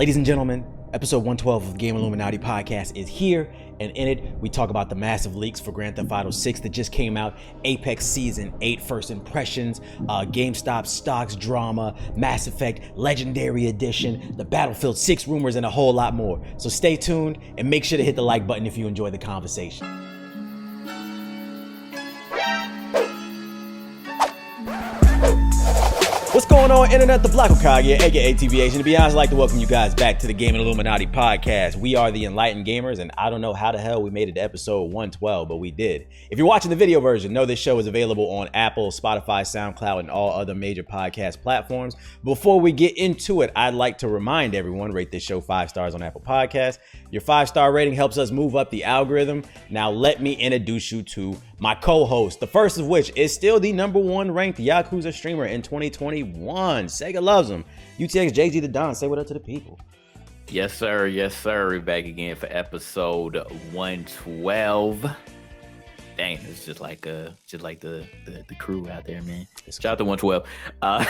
Ladies and gentlemen, episode 112 of the Game Illuminati podcast is here, and in it, we talk about the massive leaks for Grand Theft Auto 6 that just came out, Apex Season 8 first impressions, Gamestop stocks drama, Mass Effect Legendary Edition, the Battlefield 6 rumors, and a whole lot more. So stay tuned and make sure to hit the like button if you enjoy the conversation. What's going on, Internet? The Black Hokage, aka TBH, and to be honest, I'd like to welcome you guys back to the Game Illuminati podcast. We are the Enlightened Gamers, and I don't know how the hell we made it to episode 112, but we did. If you're watching the video version, know this show is available on Apple, Spotify, SoundCloud, and all other major podcast platforms. Before we get into it, I'd like to remind everyone, rate this show 5 stars on Apple Podcasts. Your 5-star rating helps us move up the algorithm. Now let me introduce you to my co-host, the first of which is still the #1 ranked Yakuza streamer in 2021. Sega loves him. UTX JG the Don, say what up to the people. Yes, sir. Yes, sir. We're back again for episode 112. Dang, it's just like the crew out there, man. Shout out to 112. I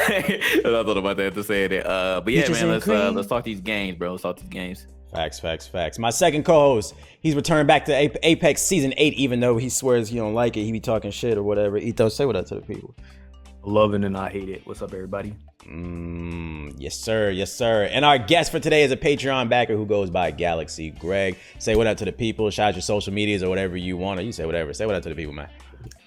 thought about that to say that. But yeah, man, let's talk these games, bro. Let's talk these games. Facts. My second co-host, he's returned back to Apex Season 8, even though he swears he don't like it. He be talking shit or whatever. Ethos, say what up to the people. Loving and I hate it. What's up, everybody? Yes, sir. And our guest for today is a Patreon backer who goes by Galaxy Greg. Say what up to the people. Shout out your social medias or whatever you want. Or you say whatever. Say what up to the people, man.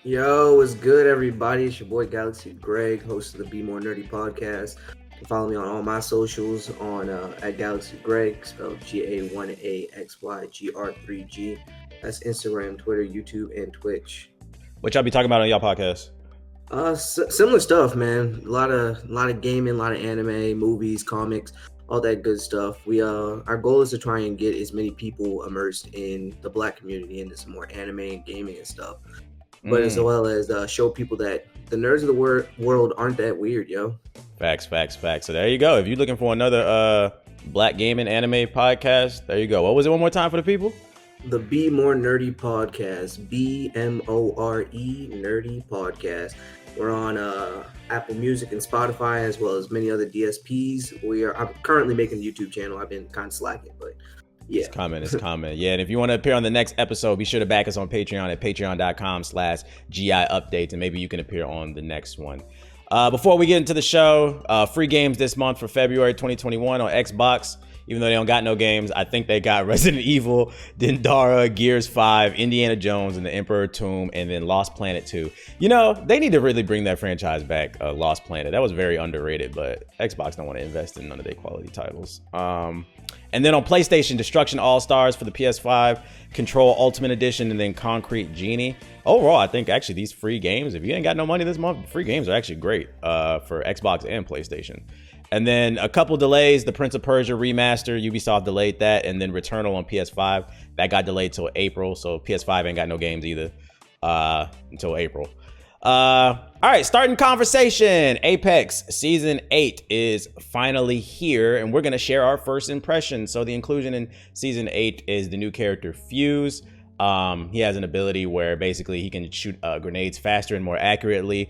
Yo, what's good, everybody? It's your boy Galaxy Greg, host of the Be More Nerdy podcast. You can follow me on all my socials on at Galaxy Greg, spelled GA1AXYGR3G. That's Instagram, Twitter, YouTube, and Twitch. What y'all be talking about on y'all podcast? Similar stuff, man. A lot of gaming, a lot of anime, movies, comics, all that good stuff. We our goal is to try and get as many people immersed in the Black community into some more anime and gaming and stuff. But as well as show people that the nerds of the world aren't that weird, yo. Facts. So there you go. If you're looking for another Black gaming anime podcast, there you go. What was it one more time for the people? The Be More Nerdy podcast. BMORE Nerdy podcast. We're on Apple Music and Spotify, as well as many other DSPs. I'm currently making the YouTube channel. I've been kind of slacking, but yeah. It's coming. Yeah, and if you want to appear on the next episode, be sure to back us on Patreon at patreon.com/GI updates, and maybe you can appear on the next one. Before we get into the show, free games this month for February 2021 on Xbox. Even though they don't got no games, I think they got Resident Evil, Dendara, Gears 5, Indiana Jones, and the Emperor Tomb, and then Lost Planet 2. You know, they need to really bring that franchise back, Lost Planet. That was very underrated, but Xbox don't want to invest in none of their quality titles. And then on PlayStation, Destruction All-Stars for the PS5, Control Ultimate Edition, and then Concrete Genie. Overall, I think actually these free games, if you ain't got no money this month, free games are actually great for Xbox and PlayStation. And then a couple delays, the Prince of Persia remaster, Ubisoft delayed that, and then Returnal on PS5, that got delayed till April, so PS5 ain't got no games either until April. All right, starting conversation. Apex Season 8 is finally here, and we're going to share our first impressions. So the inclusion in Season 8 is the new character Fuse. He has an ability where basically he can shoot grenades faster and more accurately.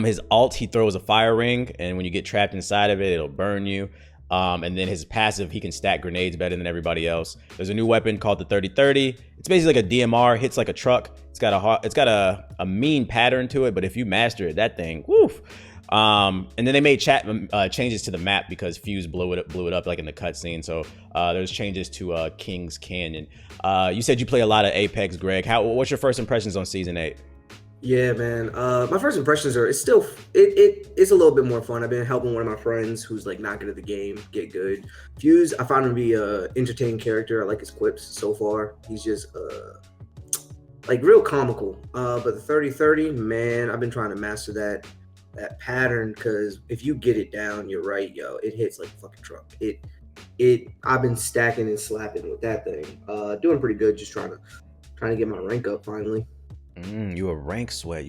His ult, he throws a fire ring, and when you get trapped inside of it, it'll burn you. And then his passive, he can stack grenades better than everybody else. There's a new weapon called the 3030. It's basically like a DMR, hits like a truck. It's got a mean pattern to it, but if you master it, that thing, woof. And then they made changes to the map because Fuse blew it up like in the cutscene. So there's changes to King's Canyon. You said you play a lot of Apex, Greg. What's your first impressions on Season 8? Yeah, man. My first impressions are it's a little bit more fun. I've been helping one of my friends who's like not good at the game get good. Fuse, I found him to be a entertaining character. I like his quips so far. He's just like real comical. But the 30-30, man, I've been trying to master that pattern because if you get it down, you're right, yo. It hits like a fucking truck. I've been stacking and slapping with that thing. Doing pretty good. Just trying to get my rank up finally. You a rank sweat.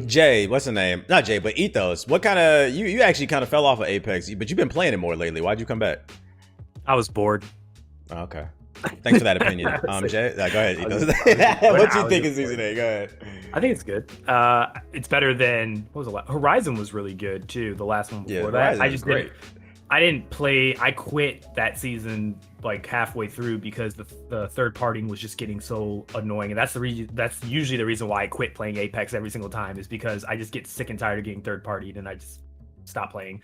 Jay, what's the name? Not Jay, but Ethos. What kind of you actually kind of fell off of Apex, but you've been playing it more lately. Why'd you come back? I was bored. Oh, okay. Thanks for that opinion. Jay, go ahead, Ethos. What do you think of Season 8? Go ahead. I think it's good. It's better than, what was the last? Horizon was really good too. The last one before that. I didn't play. I quit that season like halfway through because the third partying was just getting so annoying, and that's the reason. That's usually the reason why I quit playing Apex every single time, is because I just get sick and tired of getting third partied, and I just stop playing.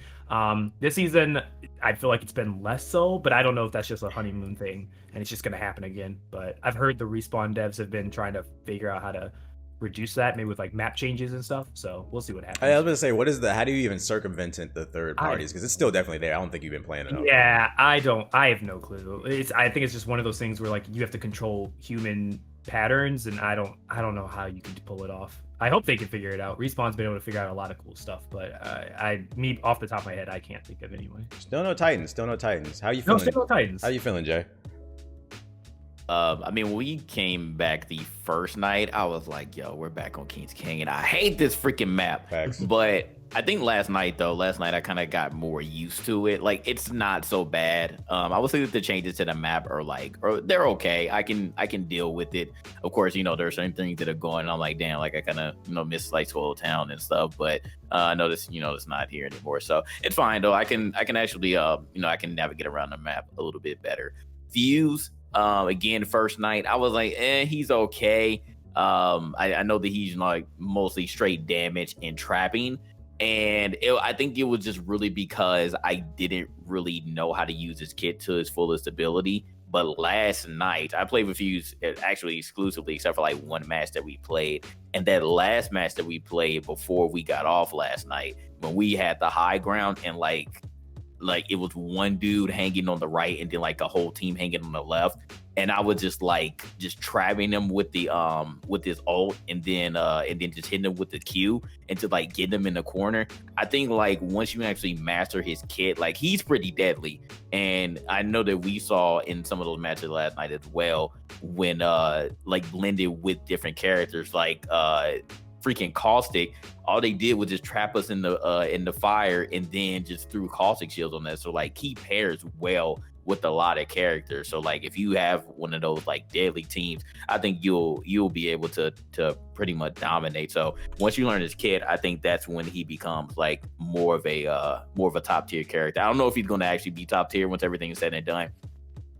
This season, I feel like it's been less so, but I don't know if that's just a honeymoon thing and it's just going to happen again. But I've heard the Respawn devs have been trying to figure out how to reduce that, maybe with like map changes and stuff. So we'll see what happens. I was gonna say, how do you even circumvent the third parties? Because it's still definitely there. I don't think you've been playing it out. Yeah, I have no clue. I think it's just one of those things where like you have to control human patterns, and I don't know how you can pull it off. I hope they can figure it out. Respawn's been able to figure out a lot of cool stuff, but me off the top of my head, I can't think of anyway. Still no Titans. How you feeling? No, still no Titans. How you feeling, Jay? I mean, when we came back the first night, I was like, yo, we're back on King's King, and I hate this freaking map. Facts. But I think last night I kind of got more used to it. Like, it's not so bad. I would say that the changes to the map are they're okay. I can deal with it. Of course, there are certain things that are going on. I'm like, damn, like I kind of miss like Swallow Town and stuff. But I noticed, it's not here anymore. So it's fine though. I can actually, I can navigate around the map a little bit better. Fuse. Again, first night, I was like, he's okay. I know that he's like mostly straight damage and trapping. And I think it was just really because I didn't really know how to use his kit to his fullest ability. But last night, I played with Fuse actually exclusively, except for like one match that we played. And that last match that we played before we got off last night, when we had the high ground and like it was one dude hanging on the right and then like a whole team hanging on the left, and I was just trapping him with the with his ult and then just hitting him with the Q and to like get him in the corner. I think like once you actually master his kit, like he's pretty deadly. And I know that we saw in some of those matches last night as well when like blended with different characters like freaking Caustic, all they did was just trap us in the fire and then just threw caustic shields on that. So like he pairs well with a lot of characters. So like if you have one of those like deadly teams, I think you'll be able to pretty much dominate. So once you learn his kit, I think that's when he becomes like more of a top tier character. I don't know if he's going to actually be top tier once everything is said and done,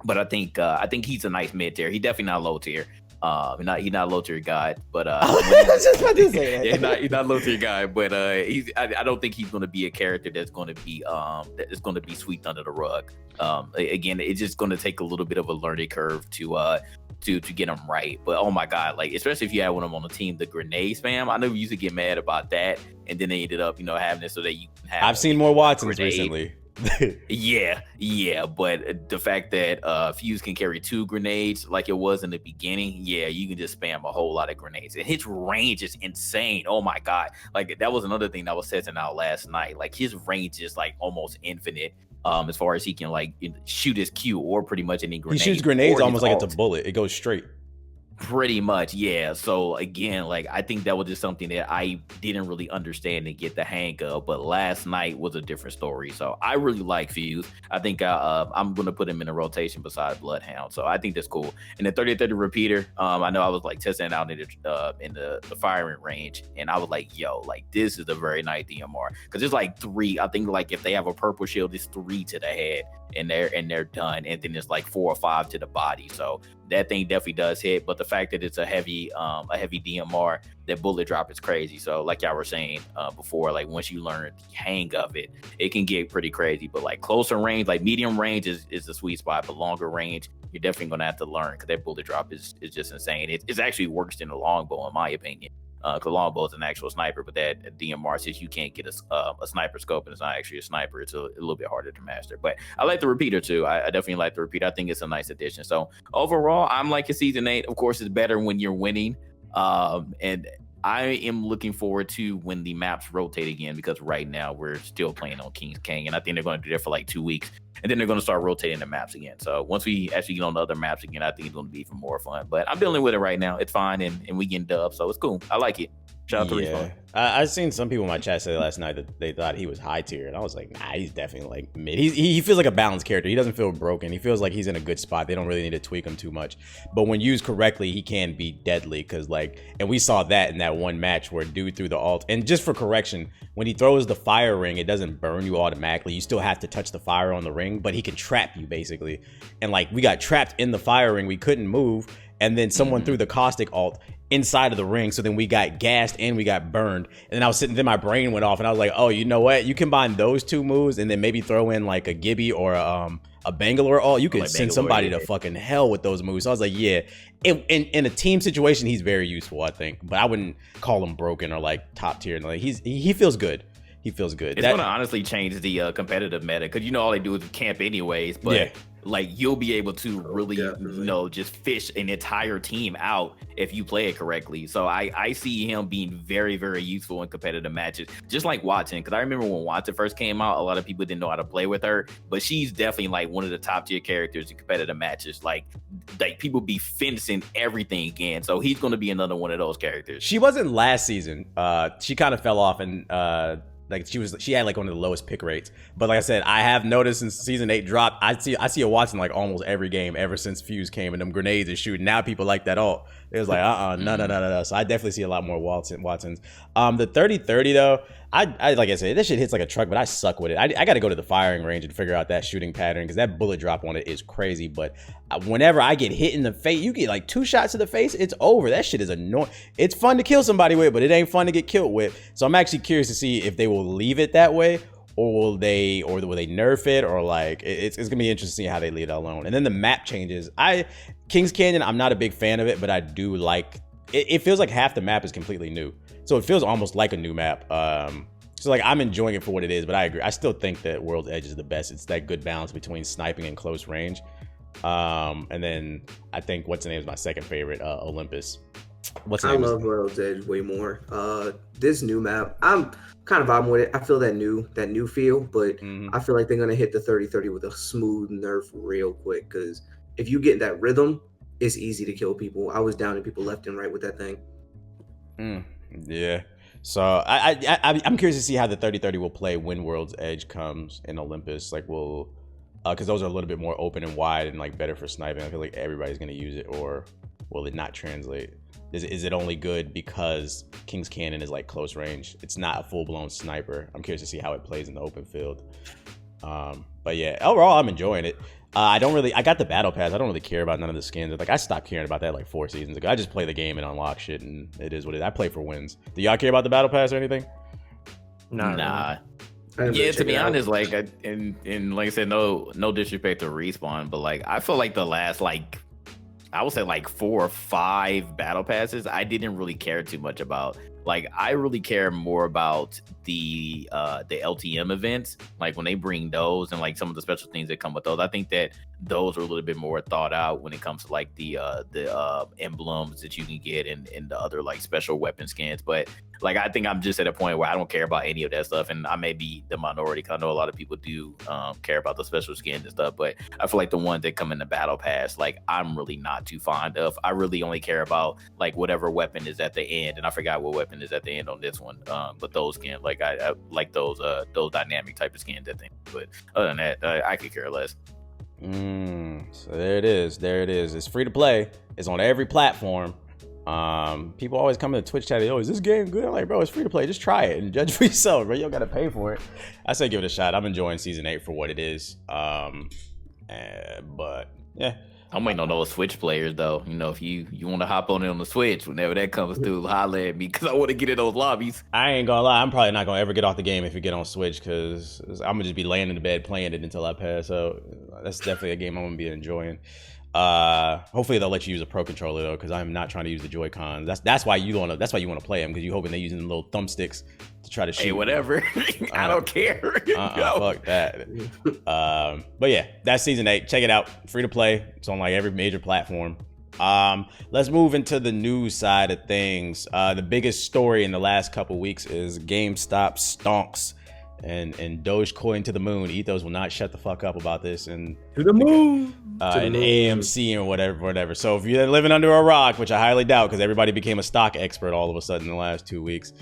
but I think he's a nice mid tier. He's definitely not low tier. He's not low tier guy, but I was just about to say that. Yeah, he's not low tier guy, but I don't think he's going to be a character that's going to be swept under the rug. Again, it's just going to take a little bit of a learning curve to get him right. But oh my god, like especially if you had one of them on the team, the grenade spam. I know we used to get mad about that, and then they ended up having it so that you can have. I've seen more Watsons recently. yeah, but the fact that Fuse can carry 2 grenades like it was in the beginning, you can just spam a whole lot of grenades, and his range is insane. Oh my god, like that was another thing that was testing out last night. Like his range is like almost infinite, as far as he can like shoot his Q or pretty much any grenade. He shoots grenades almost like it's a bullet. It goes straight. Pretty much, yeah. So again, like I think that was just something that I didn't really understand and get the hang of. But last night was a different story. So I really like Fuse. I think I'm gonna put him in a rotation beside Bloodhound. So I think that's cool. And the 30-30 repeater, I know I was like testing it out in the firing range, and I was like, yo, like this is a very nice DMR because there's like 3. I think like if they have a purple shield, it's 3 to the head, and they're done, and then it's like 4 or 5 to the body. So that thing definitely does hit, but the fact that it's a heavy DMR, that bullet drop is crazy. So like y'all were saying before, like once you learn the hang of it, it can get pretty crazy. But like closer range, like medium range is the sweet spot, but longer range, you're definitely gonna have to learn because that bullet drop is just insane. It's actually worse than the longbow in my opinion. Because longbow is an actual sniper, but that DMR says you can't get a sniper scope, and it's not actually a sniper. It's a little bit harder to master. But I like the repeater too. I definitely like the repeater. I think it's a nice addition. So overall, I'm liking season 8. Of course, it's better when you're winning. And I am looking forward to when the maps rotate again, because right now we're still playing on King's King, and I think they're going to do that for like 2 weeks. And then they're going to start rotating the maps again. So once we actually get on the other maps again, I think it's going to be even more fun. But I'm dealing with it right now. It's fine, and we getting dubs, so it's cool. I like it. Shout out to Respawn. I've seen some people in my chat say last night that they thought he was high tier, and I was like, nah, he's definitely like mid. He feels like a balanced character. He doesn't feel broken. He feels like he's in a good spot. They don't really need to tweak him too much. But when used correctly, he can be deadly. Cause like, and we saw that in that one match where dude threw the ult. And just for correction, when he throws the fire ring, it doesn't burn you automatically. You still have to touch the fire on the ring, but he can trap you basically. And like, we got trapped in the fire ring. We couldn't move. And then someone threw the caustic ult inside of the ring, so then we got gassed and we got burned. And then I was sitting, then my brain went off, and I was like, oh, you know what? You combine those two moves, and then maybe throw in like a Gibby or a Bangalore ult. You could like send somebody to fucking hell with those moves. So I was like, yeah, in a team situation, he's very useful, I think. But I wouldn't call him broken or like top tier. Like he feels good. He feels good. It's gonna honestly change the competitive meta, because all they do is camp anyways. But like, you'll be able to really, just fish an entire team out if you play it correctly. So I see him being very, very useful in competitive matches, just like Watson. Because I remember when Watson first came out, a lot of people didn't know how to play with her, but she's definitely like one of the top tier characters in competitive matches. Like people be fencing everything again. So he's going to be another one of those characters. She wasn't last season. She kind of fell off, and like she had like one of the lowest pick rates. But like I said, I have noticed since season 8 dropped, I see a Watson like almost every game ever since Fuse came and them grenades are shooting. Now people like that ult. It was like no. So I definitely see a lot more Watsons. The 30-30 though, I like I said, this shit hits like a truck, but I suck with it. I got to go to the firing range and figure out that shooting pattern, because that bullet drop on it is crazy. But whenever I get hit in the face, you get like 2 shots to the face, it's over. That shit is annoying. It's fun to kill somebody with, but it ain't fun to get killed with. So I'm actually curious to see if they will leave it that way, or will they nerf it, or like it's gonna be interesting to see how they leave it alone. And then the map changes. Kings Canyon, I'm not a big fan of it, but I do like it. It feels like half the map is completely new, so it feels almost like a new map. So like, I'm enjoying it for what it is, but I agree. I still think that World's Edge is the best. It's that good balance between sniping and close range. And then I think what's the name is my second favorite, Olympus. I love World's Edge way more. This new map, I'm kind of vibing with it. I feel that new feel, but I feel like they're gonna hit the 30-30 with a smooth nerf real quick, because if you get that rhythm, it's easy to kill people. I was downing people left and right with that thing. Yeah. So I'm curious to see how the 30-30 will play when World's Edge comes in Olympus. Like, because those are a little bit more open and wide and like better for sniping. I feel like everybody's gonna use it, or will it not translate? Is it only good because King's Cannon is like close range? It's not a full-blown sniper. I'm curious to see how it plays in the open field. But yeah, overall I'm enjoying it. I got the battle pass. I don't really care about none of the skins. Like, I stopped caring about that like 4 seasons ago. I just play the game and unlock shit, and it is what it is. I play for wins. Do y'all care about the battle pass or anything? Nah. Yeah, to be honest, like, and like I said, no disrespect to Respawn, but like, I feel like the last, like, I would say like 4 or 5 battle passes, I didn't really care too much about. Like, I really care more about the LTM events, like when they bring those and like some of the special things that come with those. I think that those are a little bit more thought out when it comes to like the emblems that you can get and the other like special weapon skins. But like, I think I'm just at a point where I don't care about any of that stuff, and I may be the minority, because I know a lot of people do care about the special skins and stuff. But I feel like the ones that come in the battle pass, like, I'm really not too fond of. I really only care about like whatever weapon is at the end, and I forgot what weapon is at the end on this one. But those skins, like, I like those dynamic type of skins, I think. But other than that, I could care less. So there it is. It's free to play. It's on every platform. People always come to the Twitch chat, is this game good? I'm like, bro, it's free to play. Just try it and judge for yourself, bro. You don't gotta pay for it. I say give it a shot. I'm enjoying season 8 for what it is. But yeah, I'm waiting on those Switch players though. If you want to hop on it on the Switch whenever that comes through, holla at me, because I want to get in those lobbies. I ain't gonna lie, I'm probably not gonna ever get off the game if you get on Switch, because I'm gonna just be laying in the bed playing it until I pass. So that's definitely a game I'm gonna be enjoying. Hopefully they'll let you use a pro controller though, because I'm not trying to use the Joy-Cons. That's why you want to play them, because you hoping they're using little thumbsticks to try to shoot. Hey, whatever. I don't care. Fuck that. But yeah, that's season 8. Check it out. Free to play. It's on like every major platform. Let's move into the news side of things. The biggest story in the last couple weeks is GameStop Stonks and Dogecoin to the moon. Ethos will not shut the fuck up about this. And to the moon. And AMC or whatever. So if you're living under a rock, which I highly doubt, because everybody became a stock expert all of a sudden in the last 2 weeks.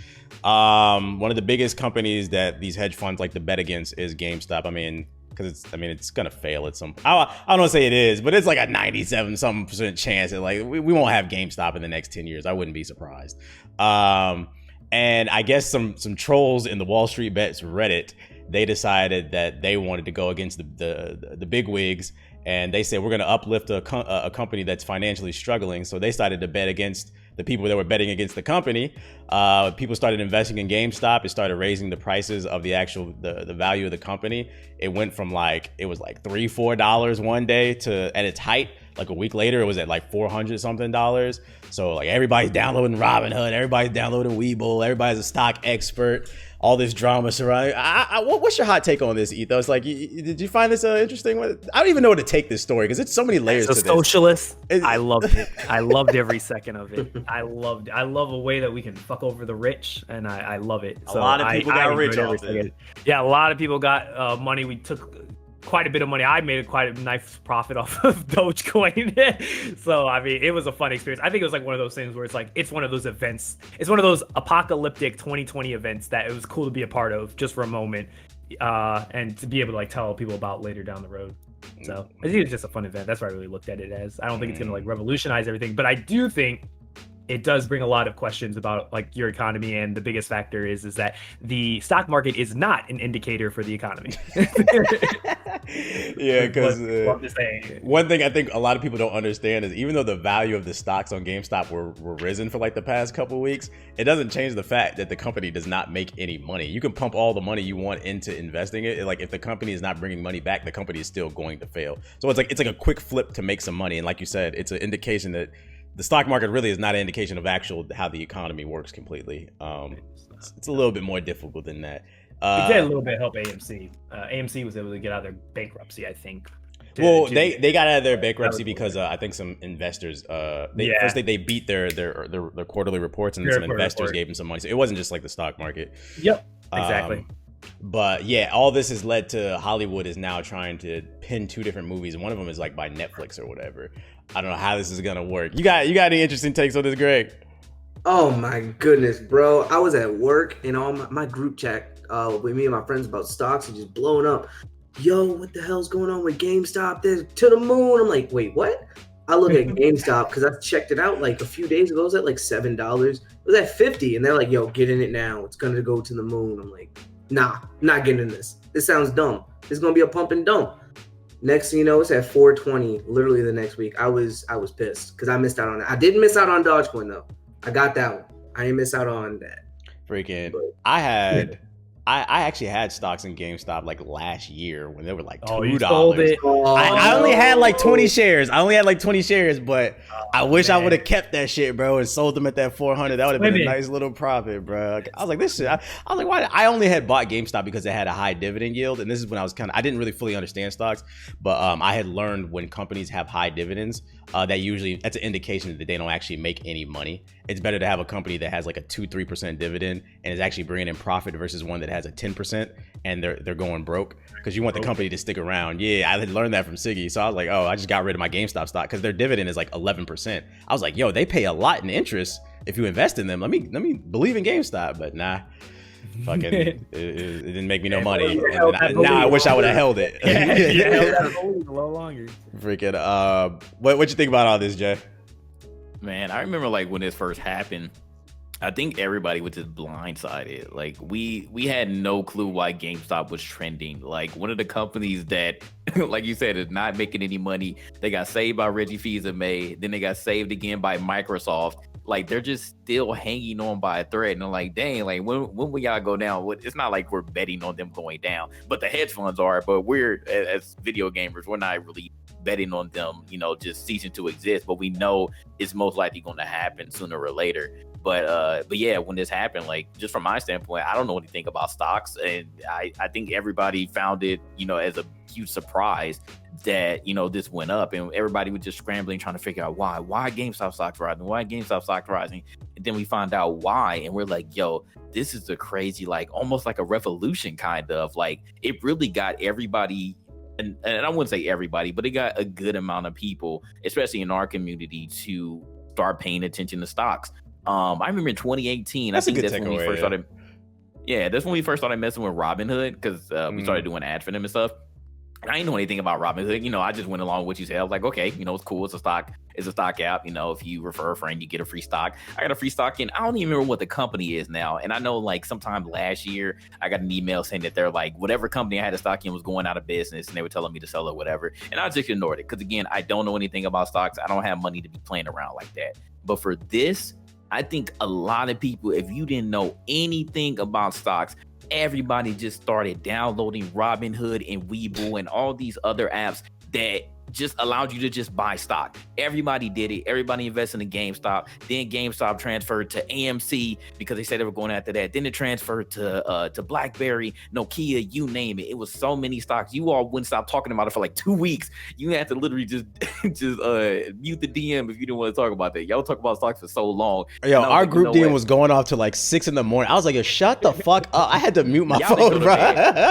One of the biggest companies that these hedge funds like to bet against is GameStop. I mean, because it's gonna fail at some. I don't want to say it is, but it's like a 97% chance that like we won't have GameStop in the next 10 years. I wouldn't be surprised. And I guess some trolls in the Wall Street Bets Reddit, they decided that they wanted to go against the big wigs, and they said we're going to uplift a company that's financially struggling. So they started to bet against the people that were betting against the company. People started investing in GameStop. It started raising the prices of the actual the value of the company. It went from it was like $3-4 one day to at its height, like a week later, it was at like $400 something. So like everybody's downloading Robinhood, everybody's downloading Webull, everybody's a stock expert. All this drama surrounding. What's your hot take on this, Ethos? Like, did you find this interesting? I don't even know what to take this story because it's so many layers to this. Socialist. I loved it. I loved every second of it. I love a way that we can fuck over the rich, and I love it. So a lot of people got rich off it. Yeah, a lot of people got money. We took quite a bit of money. I made quite a nice profit off of Dogecoin. So, I mean, it was a fun experience. I think it was like one of those things where it's one of those events. It's one of those apocalyptic 2020 events that it was cool to be a part of just for a moment and to be able to like tell people about later down the road. So I think it's just a fun event. That's what I really looked at it as. I don't think it's going to like revolutionize everything, but I do think it does bring a lot of questions about like your economy, and the biggest factor is that the stock market is not an indicator for the economy. Yeah, because one thing I think a lot of people don't understand is even though the value of the stocks on GameStop were risen for like the past couple of weeks, it doesn't change the fact that the company does not make any money. You can pump all the money you want into investing it. Like if the company is not bringing money back, the company is still going to fail. So it's like a quick flip to make some money. And like you said, it's an indication that the stock market really is not an indication of how the economy works completely. It's a little bit more difficult than that. It did a little bit help AMC. AMC was able to get out of their bankruptcy, I think. They got out of their bankruptcy because I think some investors first they beat their quarterly reports, and some investors gave them some money. So it wasn't just like the stock market. Yep, exactly. But yeah, all this has led to Hollywood is now trying to pin 2 different movies. One of them is like by Netflix or whatever. I don't know how this is gonna work. You got any interesting takes on this, Greg? Oh my goodness, bro! I was at work and all my group chat with me and my friends about stocks is just blowing up. Yo, what the hell's going on with GameStop? They're to the moon. I'm like, wait, what? I look at GameStop because I checked it out like a few days ago. It was at like $7. It was at $50, and they're like, yo, get in it now. It's gonna go to the moon. I'm like, nah, not getting in this. This sounds dumb. It's gonna be a pump and dump. Next thing you know, it's at 420. Literally the next week, I was pissed because I missed out on it. I didn't miss out on Dogecoin though. I got that one. I didn't miss out on that. Freaking, I actually had stocks in GameStop like last year when they were like $2. I only had like 20 shares. But I wish I would have kept that shit, bro, and sold them at that 400. That would have been a nice little profit, bro. I was like, this shit. I was like, why? I only had bought GameStop because it had a high dividend yield, and this is when I didn't really fully understand stocks, but I had learned when companies have high dividends, that's an indication that they don't actually make any money. It's better to have a company that has like a 2-3% dividend and is actually bringing in profit versus one that has a 10% and they're going broke, because you want the company to stick around. Yeah, I had learned that from Siggy. So I was like, oh, I just got rid of my GameStop stock because their dividend is like 11%. I was like, yo, they pay a lot in interest if you invest in them. Let me believe in GameStop, but nah. Fucking, it didn't make me no money. Now I wish I would have held it. Held a little longer. Freaking, what you think about all this, Jay? Man, I remember like when this first happened, I think everybody was just blindsided. Like we had no clue why GameStop was trending. Like one of the companies that, like you said, is not making any money. They got saved by Reggie Fils-Aimé. Then they got saved again by Microsoft. Like they're just still hanging on by a thread. And I'm like, dang, like when will y'all go down? It's not like we're betting on them going down, but the hedge funds are. But we're, as video gamers, we're not really betting on them, just ceasing to exist. But we know it's most likely going to happen sooner or later. But yeah, when this happened, like just from my standpoint, I don't know anything about stocks, and I think everybody found it, as a huge surprise that this went up, and everybody was just scrambling trying to figure out why GameStop stocks rising, and then we find out why, and we're like, yo, this is a crazy, like almost like a revolution kind of, like it really got everybody. And I wouldn't say everybody, but it got a good amount of people, especially in our community, to start paying attention to stocks. I remember in 2018, I think that's when we first started. Yeah, that's when we first started messing with Robinhood, because we started doing ads for them and stuff. And I didn't know anything about Robinhood. I just went along with what you said. I was like, okay, it's cool. It's a stock app. If you refer a friend, you get a free stock. I got a free stock, and I don't even remember what the company is now. And I know, like, sometime last year, I got an email saying that they're like, whatever company I had a stock in was going out of business, and they were telling me to sell it, whatever. And I just ignored it, because again, I don't know anything about stocks. I don't have money to be playing around like that. But for this, I think a lot of people, if you didn't know anything about stocks, everybody just started downloading Robinhood and Webull and all these other apps that just allowed you to just buy stock. Everybody did it. Everybody invested in GameStop. Then GameStop transferred to AMC because they said they were going after that. Then it transferred to BlackBerry, Nokia, you name it. It was so many stocks. You all wouldn't stop talking about it for like 2 weeks. You had to literally just mute the DM if you didn't want to talk about that. Y'all talk about stocks for so long. Yo, our group DM was going off to like 6 a.m. I was like, yo, shut the fuck up. I had to mute my phone, bro.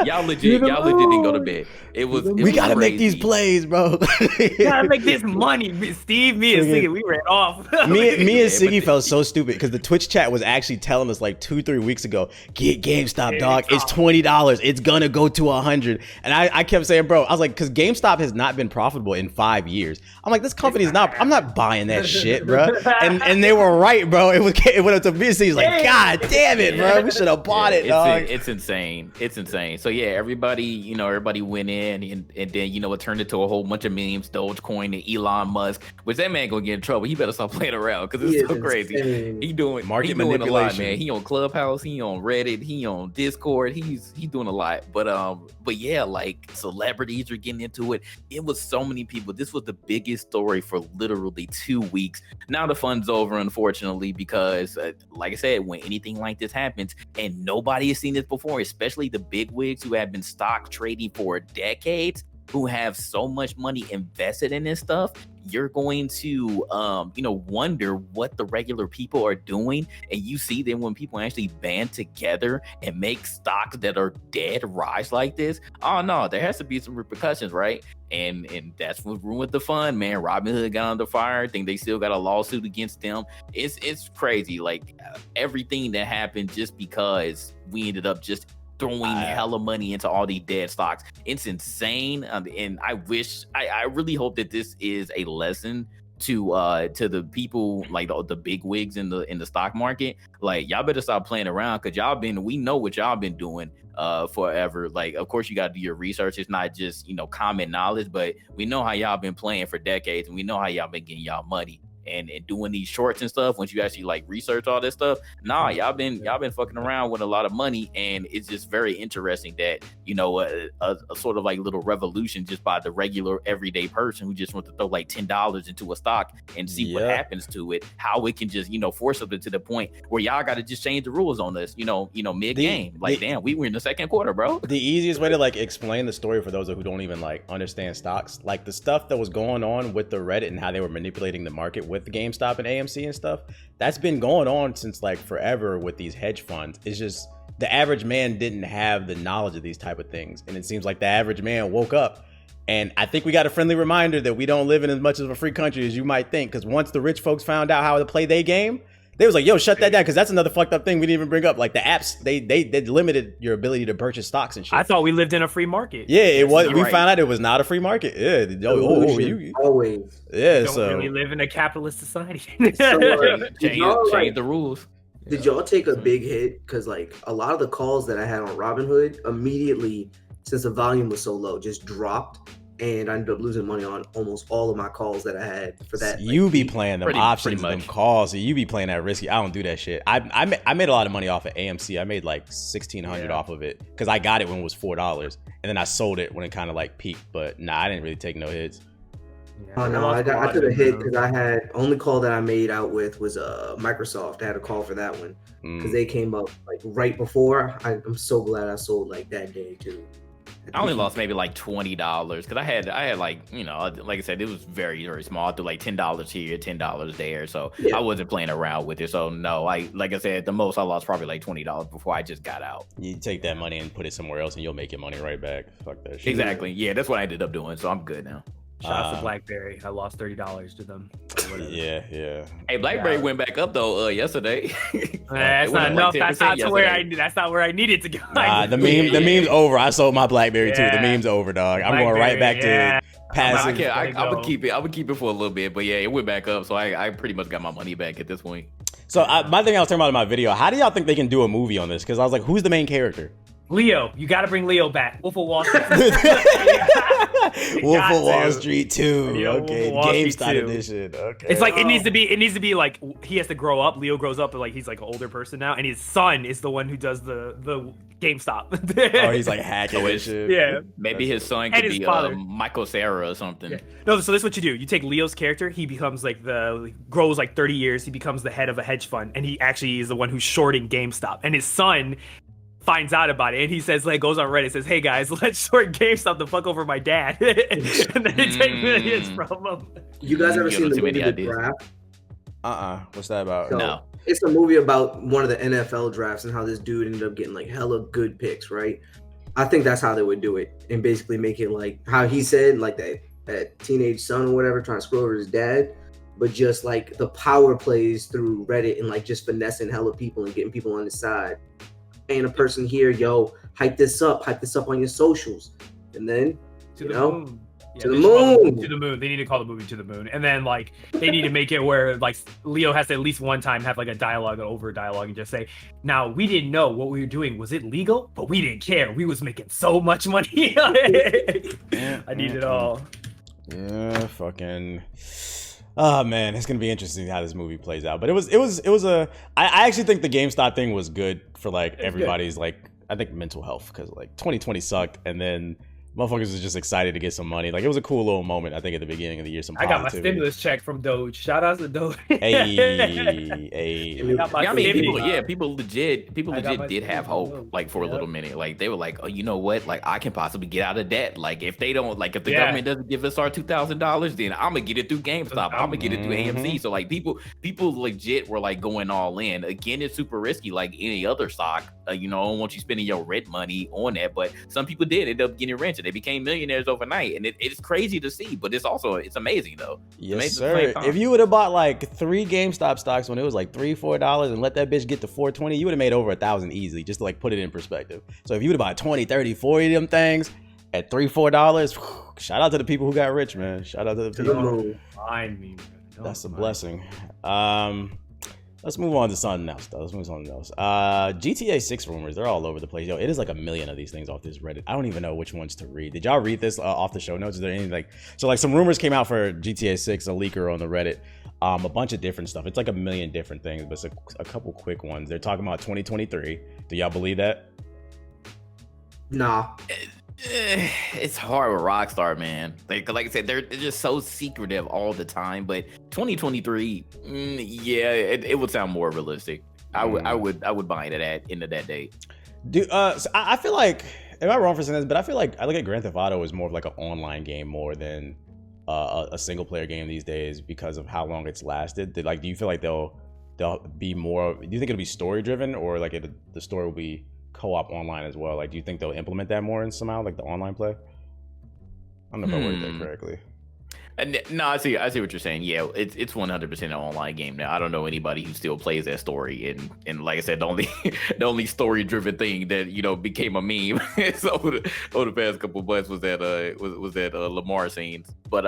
Y'all legit didn't go to bed. We gotta make these plays, bro. Gotta make this money. Steve, me, and Siggy, we ran off. me and Siggy felt so stupid because the Twitch chat was actually telling us like 2-3 weeks ago, get GameStop, dog. It's $20. It's gonna go to 100. And I kept saying, bro, I was like, because GameStop has not been profitable in 5 years. I'm like, this company's I'm not buying that shit, bro. And they were right, bro. It went up to me. He's like, God damn it, bro. We should have bought it, dog. It's insane. It's insane. So yeah, everybody went in, and then it turned into a whole bunch of memes. Dogecoin and Elon Musk, which that man gonna get in trouble. He better stop playing around, because it's so crazy. He doing market manipulation. A lot, man. He on Clubhouse, he on Reddit, he on Discord. He's doing a lot. But yeah, like celebrities are getting into it. It was so many people. This was the biggest story for literally 2 weeks. Now the fun's over, unfortunately, because like I said, when anything like this happens and nobody has seen this before, especially the big wigs who have been stock trading for decades, who have so much money invested in this stuff, you're going to wonder what the regular people are doing. And you see that when people actually band together and make stocks that are dead rise like this, oh no, there has to be some repercussions, right? And that's what ruined the fun, man. Robinhood got under fire. I think they still got a lawsuit against them. It's crazy, like everything that happened just because we ended up just throwing hella money into all these dead stocks. It's insane. And I really hope that this is a lesson to the people, like the big wigs in the stock market. Like, y'all better stop playing around, because we know what y'all been doing forever. Like, of course you got to do your research. It's not just common knowledge, but we know how y'all been playing for decades, and we know how y'all been getting y'all money. And doing these shorts and stuff, once you actually like research all this stuff, y'all been fucking around with a lot of money. And it's just very interesting that a sort of like little revolution just by the regular everyday person who just wants to throw like $10 into a stock and see what happens to it, how it can just force up to the point where y'all got to just change the rules on this mid game. Damn, we were in the second quarter, bro. The easiest way to like explain the story for those who don't even like understand stocks, like the stuff that was going on with the Reddit and how they were manipulating the market with the GameStop and AMC and stuff, that's been going on since like forever with these hedge funds. It's just the average man didn't have the knowledge of these type of things, and it seems like the average man woke up. And I think we got a friendly reminder that we don't live in as much of a free country as you might think, because once the rich folks found out how to play their game, they was like, yo, shut that down, because that's another fucked up thing we didn't even bring up. Like the apps, they limited your ability to purchase stocks and shit. I thought we lived in a free market. Yeah, it was. We found out it was not a free market. Yeah, always. Yeah, we don't really live in a capitalist society. So, change the rules. Did y'all take a big hit? Because like a lot of the calls that I had on Robinhood immediately, since the volume was so low, just dropped. And I ended up losing money on almost all of my calls that I had for that. You be playing them options, them calls. So you be playing that risky. I don't do that shit. I made a lot of money off of AMC. I made like $1,600 off of it because I got it when it was $4, and then I sold it when it kind of like peaked. But nah, I didn't really take no hits. Oh no, I took a hit because I had only call that I made out with was Microsoft. I had a call for that one because they came up like right before. I'm so glad I sold like that day too. I only lost maybe like $20 because I had like, you know, like I said, it was very, very small. I threw like $10 here, $10 there. So I wasn't playing around with it. So no, like I said, the most I lost probably like $20 before I just got out. You take that money and put it somewhere else and you'll make your money right back. Fuck that shit. Exactly. Yeah, that's what I ended up doing. So I'm good now. Shout out to BlackBerry. I lost $30 to them. Yeah. Hey, BlackBerry went back up though yesterday. That's not enough. That's not where I needed to go. Nah, the meme's over. I sold my BlackBerry too. The meme's over, dog. I'm going right back to passive. I would keep it for a little bit, but yeah, it went back up. So I pretty much got my money back at this point. So my thing I was talking about in my video, how do y'all think they can do a movie on this? Because I was like, who's the main character? Leo, you got to bring Leo back. Wolf of Wall Street. Wolf of Wall Street 2. Yeah, okay, Gamestop edition. Okay. It's like it needs to be like he has to grow up. Leo grows up, but like he's like an older person now, and his son is the one who does the GameStop. Oh, he's like hacking and shit. Yeah, maybe his son could be Michael Cera or something. Yeah. No, so this is what you do. You take Leo's character. He becomes like grows like 30 years. He becomes the head of a hedge fund, and he actually is the one who's shorting GameStop. And his son finds out about it, and he says, like, goes on Reddit, says, "Hey guys, let's short GameStop the fuck over my dad," and then they take millions from him. You guys ever seen the movie The Draft? What's that about? So, no. It's a movie about one of the NFL drafts and how this dude ended up getting like hella good picks, right? I think that's how they would do it, and basically make it like how he said, like that teenage son or whatever trying to screw over his dad, but just like the power plays through Reddit and like just finessing hella people and getting people on his side. And a person here, yo, hype this up on your socials, and then to the moon. To the moon. They need to call the movie To the Moon, and then like they need to make it where like Leo has to at least one time have like a dialogue and just say, "Now we didn't know what we were doing. Was it legal? But we didn't care. We was making so much money." I need it all. Yeah, fucking. Oh man, it's gonna be interesting how this movie plays out. But it was a. I actually think the GameStop thing was good for like everybody's like I think mental health, because like 2020 sucked, and then motherfuckers was just excited to get some money. Like it was a cool little moment. I think at the beginning of the year, some positivity. I got my stimulus check from Doge. Shout out to Doge. Hey. I mean, people legit did have hope, like for a little minute. Like they were like, oh, you know what? Like I can possibly get out of debt. Like if they don't, like if the government doesn't give us our $2,000, then I'm gonna get it through GameStop. I'm gonna get it through AMC. So like people legit were like going all in. Again, it's super risky, like any other stock. You know, I don't want you spending your rent money on that, but some people did end up getting rich. They became millionaires overnight, and it's crazy to see, but it's amazing though. Yes, sir. If you would have bought like 3 GameStop stocks when it was like $3-4 and let that bitch get to $4.20, you would have made over $1,000 easily, just to like put it in perspective. So if you would have bought 20, 30, 40 of them things at $3-4, shout out to the people who got rich, man. Shout out to the people. That's a blessing. Let's move on to something else, though. GTA 6 rumors, they're all over the place. Yo, it is like a million of these things off this Reddit. I don't even know which ones to read. Did y'all read this off the show notes? Is there any like, so like some rumors came out for GTA 6, a leaker on the Reddit. A bunch of different stuff. It's like a million different things, but it's a couple quick ones. They're talking about 2023. Do y'all believe that? Nah. It's hard with Rockstar, man. Like I said, they're just so secretive all the time. But 2023, it would sound more realistic. I would buy into that date. So I feel like, am I wrong for saying this? But I feel like I look at Grand Theft Auto as more of like an online game more than a single player game these days because of how long it's lasted. Do you feel like they'll be more? Do you think it'll be story driven, or like the story will be co-op online as well? Like, do you think they'll implement that more in somehow, like the online play? I don't know if I worded that correctly. No, I see what you're saying. Yeah, it's 100% an online game now. I don't know anybody who still plays that story. And like I said, the only story driven thing that became a meme over the past couple of months was that Lamar scenes. But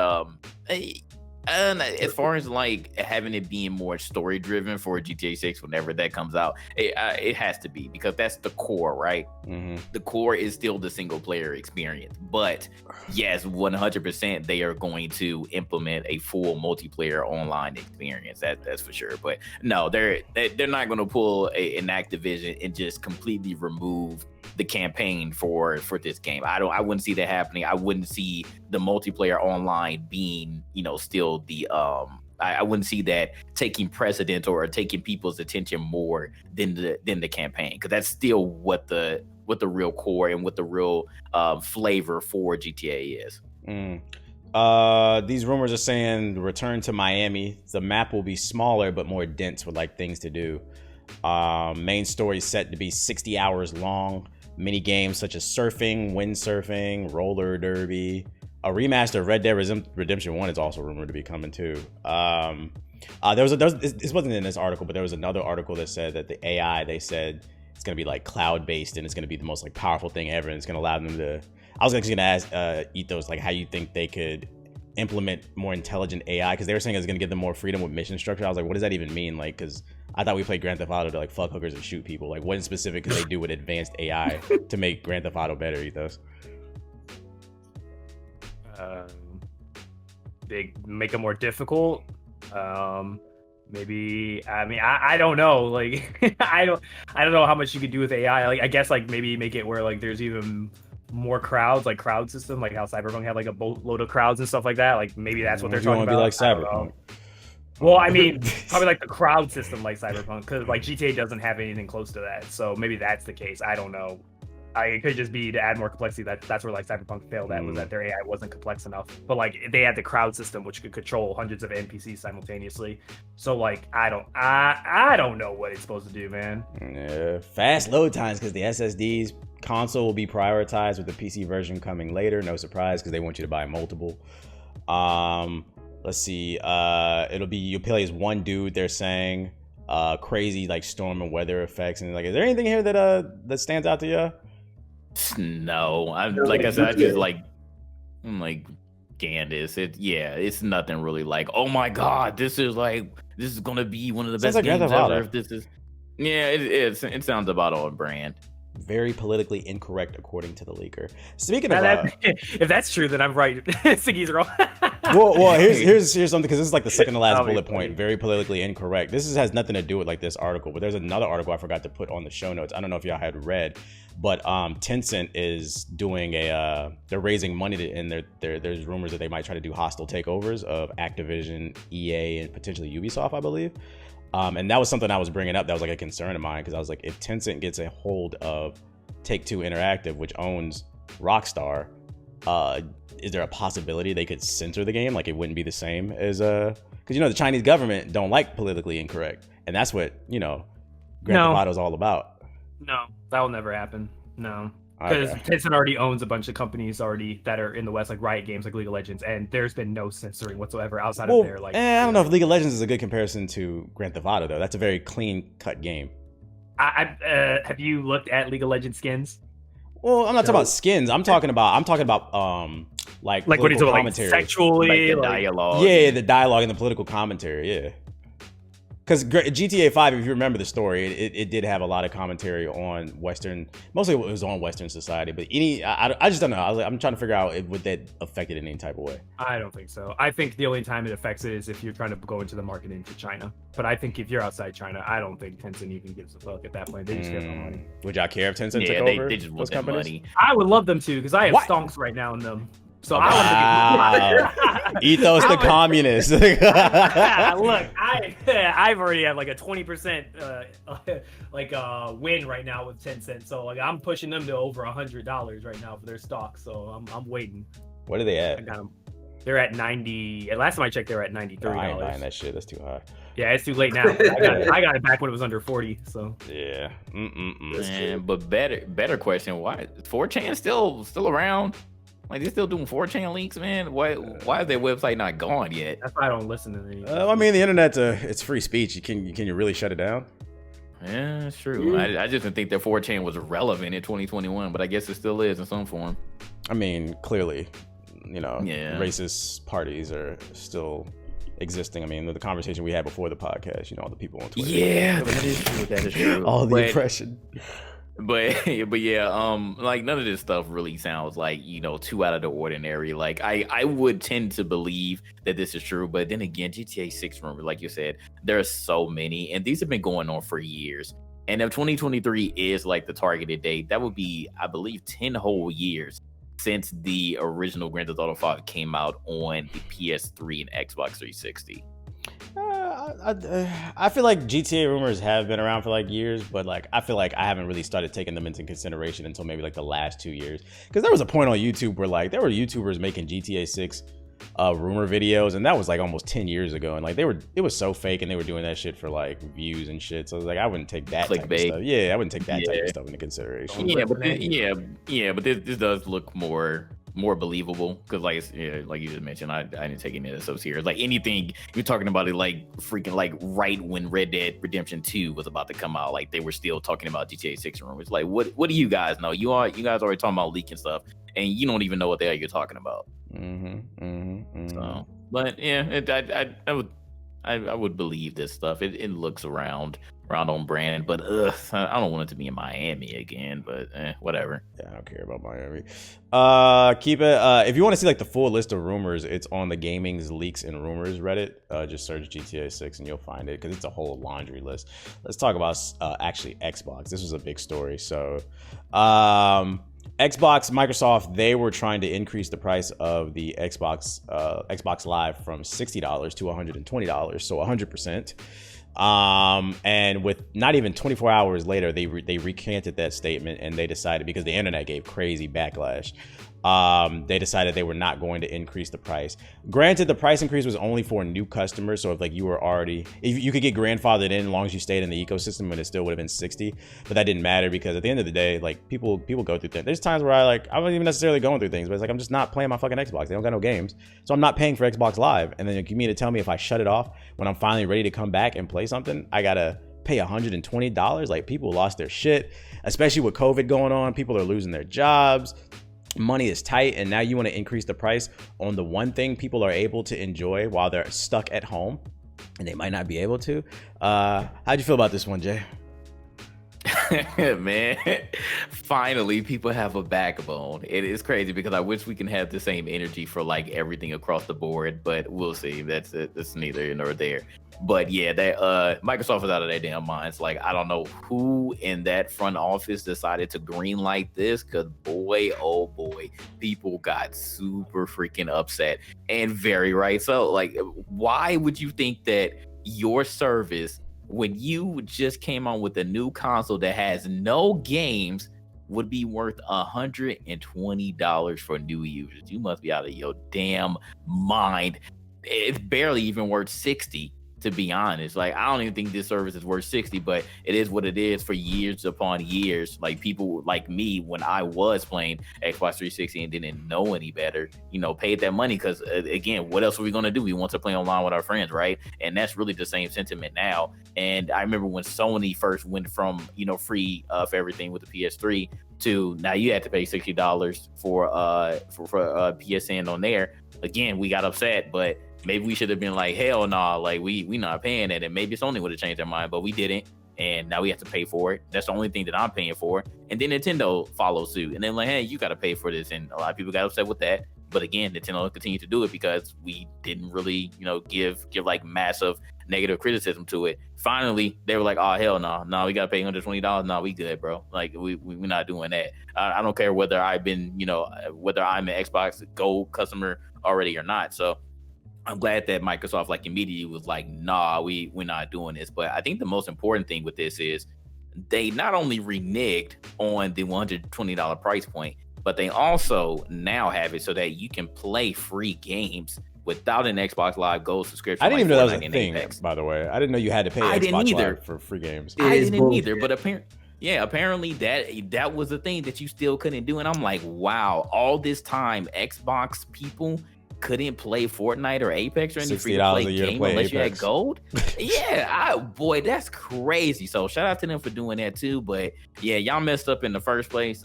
and as far as like having it being more story driven for GTA 6 whenever that comes out, it has to be, because that's the core, right? Mm-hmm. The core is still the single player experience, but yes, 100% they are going to implement a full multiplayer online experience. That's for sure. But no, they're not going to pull an Activision and just completely remove the campaign for this game. I wouldn't see that happening. I wouldn't see the multiplayer online being, still the I wouldn't see that taking precedence or taking people's attention more than the campaign, because that's still what the real core and what the real flavor for GTA is. These rumors are saying return to Miami. The map will be smaller but more dense with like things to do. Main story set to be 60 hours long. Mini games such as surfing, windsurfing, roller derby. A remaster of Red Dead Redemption 1 is also rumored to be coming too. This wasn't in this article, but there was another article that said that the AI, they said it's going to be like cloud based and it's going to be the most like powerful thing ever, and it's going to allow them to. I was actually going to ask Ethos like how you think they could implement more intelligent AI, because they were saying it's going to give them more freedom with mission structure. I was like, what does that even mean? Like, because I thought we played Grand Theft Auto to like fuck hookers and shoot people. Like, what in specific could they do with advanced AI to make Grand Theft Auto better, Ethos? They make it more difficult. Maybe, I mean, I don't know. Like, I don't know how much you could do with AI. Like, I guess like maybe make it where like there's even more crowds, like crowd system, like how Cyberpunk had like a boatload of crowds and stuff like that. Like maybe that's what they're talking about. Be like Cyberpunk. Well, I mean, probably like the crowd system like Cyberpunk, because like GTA doesn't have anything close to that. So maybe that's the case. I don't know. It could just be to add more complexity. That's where like Cyberpunk failed at, was that their AI wasn't complex enough. But like they had the crowd system, which could control hundreds of NPCs simultaneously. So like I don't know what it's supposed to do, man. Yeah, fast load times because the SSDs console will be prioritized with the PC version coming later. No surprise, because they want you to buy multiple. Let's see. You'll play as one dude. They're saying crazy like storm and weather effects, and like, is there anything here that stands out to you? No, like I said, I just I'm like Gandis. It's nothing really like, oh my god, this is gonna be one of the best games ever. If this is, it sounds about on brand. Very politically incorrect, according to the leaker. Speaking of, if that's true, then I'm right. Siggy's wrong. well, here's something, because this is like the second to last bullet point. Very politically incorrect. This has nothing to do with like this article, but there's another article I forgot to put on the show notes. I don't know if y'all had read, but Tencent is doing they're raising money and there's rumors that they might try to do hostile takeovers of Activision, EA, and potentially Ubisoft, I believe. And that was something I was bringing up that was like a concern of mine, because I was like, if Tencent gets a hold of Take-Two Interactive, which owns Rockstar, is there a possibility they could censor the game? Like, it wouldn't be the same as because the Chinese government don't like politically incorrect, and that's what Grand Theft Auto is all about. No, that will never happen. No. Because Tencent already owns a bunch of companies already that are in the West, like Riot Games, like League of Legends, and there's been no censoring whatsoever outside of their like. I don't know if League of Legends is a good comparison to Grand Theft Auto though. That's a very clean cut game. Have you looked at League of Legends skins? Well, I'm not talking about skins. I'm talking about like what are you talking, commentary, like sexually, like the dialogue. Yeah, the dialogue and the political commentary. Yeah. Because GTA 5, if you remember the story, it did have a lot of commentary on Western, mostly it was on Western society, but I just don't know. I'm trying to figure out would that affect it in any type of way. I don't think so. I think the only time it affects it is if you're trying to go into the market into China. But I think if you're outside China, I don't think Tencent even gives a fuck at that point. They just get no money. Would y'all care if Tencent took over they just want that money? I would love them to, because I have Stonks right now in them. So I want to Ethos the communist. Look, I've already had like a 20% win right now with Tencent. So like I'm pushing them to over $100 right now for their stock. So I'm waiting. What are they at? I got them. They're at 90. Last time I checked, they're at $93. I ain't buying that shit. That's too high. Yeah, it's too late now. I got it back when it was under 40. So yeah. Man, but better question. Why 4chan still around? Like, they're still doing 4chan leaks, man. Why is their website not gone yet? That's why I don't listen to them. I mean, the internet's it's free speech. Can you really shut it down? Yeah, it's true. I just didn't think that 4chan was relevant in 2021, but I guess it still is in some form. I mean, clearly, racist parties are still existing. I mean, the conversation we had before the podcast, all the people on Twitter. Yeah, that is true. All the oppression. But yeah, like none of this stuff really sounds like, too out of the ordinary. Like I would tend to believe that this is true, but then again, GTA 6 rumors, like you said, there are so many, and these have been going on for years. And if 2023 is like the targeted date, that would be, I believe, 10 whole years since the original Grand Theft Auto 5 came out on the PS3 and Xbox 360. I feel like GTA rumors have been around for like years, but like I feel like I haven't really started taking them into consideration until maybe like the last 2 years. Because there was a point on YouTube where like there were YouTubers making GTA 6 rumor videos, and that was like almost 10 years ago, and like it was so fake, and they were doing that shit for like views and shit. So I was like, I wouldn't take that type of stuff. Yeah, I wouldn't take that type of stuff into consideration. But this does look more believable because like you just mentioned, I didn't take any of this so serious. Like anything you're talking about it, like freaking like right when Red Dead Redemption 2 was about to come out, like they were still talking about GTA 6 rumors. Like what do you guys know? You guys already talking about leaking stuff, and you don't even know what the hell you're talking about. So, but yeah, I would believe this stuff. It looks around on brand, but I don't want it to be in Miami again. But whatever. Yeah, I don't care about Miami. Keep it. If you want to see like the full list of rumors, it's on the Gaming's Leaks and Rumors Reddit. Just search GTA 6 and you'll find it because it's a whole laundry list. Let's talk about actually Xbox. This was a big story. So, Xbox, Microsoft, they were trying to increase the price of the Xbox Live from $60 to $120, so 100%. And with not even 24 hours later, they recanted that statement, and they decided, because the internet gave crazy backlash, they decided they were not going to increase the price. Granted, the price increase was only for new customers, so if like you were already, if you could get grandfathered in as long as you stayed in the ecosystem, and it still would have been 60, but that didn't matter because at the end of the day, like people go through things. There's times where I wasn't even necessarily going through things, but it's like I'm just not playing my fucking Xbox. They don't got no games, so I'm not paying for Xbox Live. And then you mean to tell me if I shut it off when I'm finally ready to come back and play something, I gotta pay $120? Like, people lost their shit, especially with COVID going on. People are losing their jobs. Money is tight, and now you want to increase the price on the one thing people are able to enjoy while they're stuck at home, and they might not be able to. How'd you feel about this one, Jay? Man, finally people have a backbone. It is crazy because I wish we can have the same energy for like everything across the board, but we'll see. That's neither here nor there. But yeah, that Microsoft is out of their damn minds. Like, I don't know who in that front office decided to greenlight this, because boy, oh boy, people got super freaking upset, and very right so. Like, why would you think that your service, when you just came on with a new console that has no games, would be worth $120 for new users? You must be out of your damn mind. It's barely even worth $60, to be honest. Like, I don't even think this service is worth $60, but it is what it is for years upon years. Like, people like me, when I was playing Xbox 360 and didn't know any better, paid that money because, again, what else are we going to do? We want to play online with our friends, right? And that's really the same sentiment now. And I remember when Sony first went from, free for everything with the PS3 to now you had to pay $60 for PSN on there. Again, we got upset, but maybe we should have been like, hell nah, like we not paying it. And maybe Sony would have changed their mind, but we didn't. And now we have to pay for it. That's the only thing that I'm paying for. And then Nintendo followed suit. And then like, hey, you got to pay for this. And a lot of people got upset with that. But again, Nintendo continued to do it because we didn't really, give like massive negative criticism to it. Finally, they were like, oh, hell no, we got to pay $120. No, we good, bro. Like, we're not doing that. I don't care whether I've been, whether I'm an Xbox Gold customer already or not. So I'm glad that Microsoft like immediately was like, nah, we're not doing this. But I think the most important thing with this is they not only reneged on the $120 price point, but they also now have it so that you can play free games without an Xbox Live Gold subscription. I didn't even know that was a thing, by the way. I didn't know you had to pay Xbox Live for free games. I didn't either, but apparently that was a thing that you still couldn't do. And I'm like, wow, all this time Xbox people couldn't play Fortnite or Apex or any free-to-play game unless you had gold. Boy, that's crazy. So shout out to them for doing that too. But yeah, y'all messed up in the first place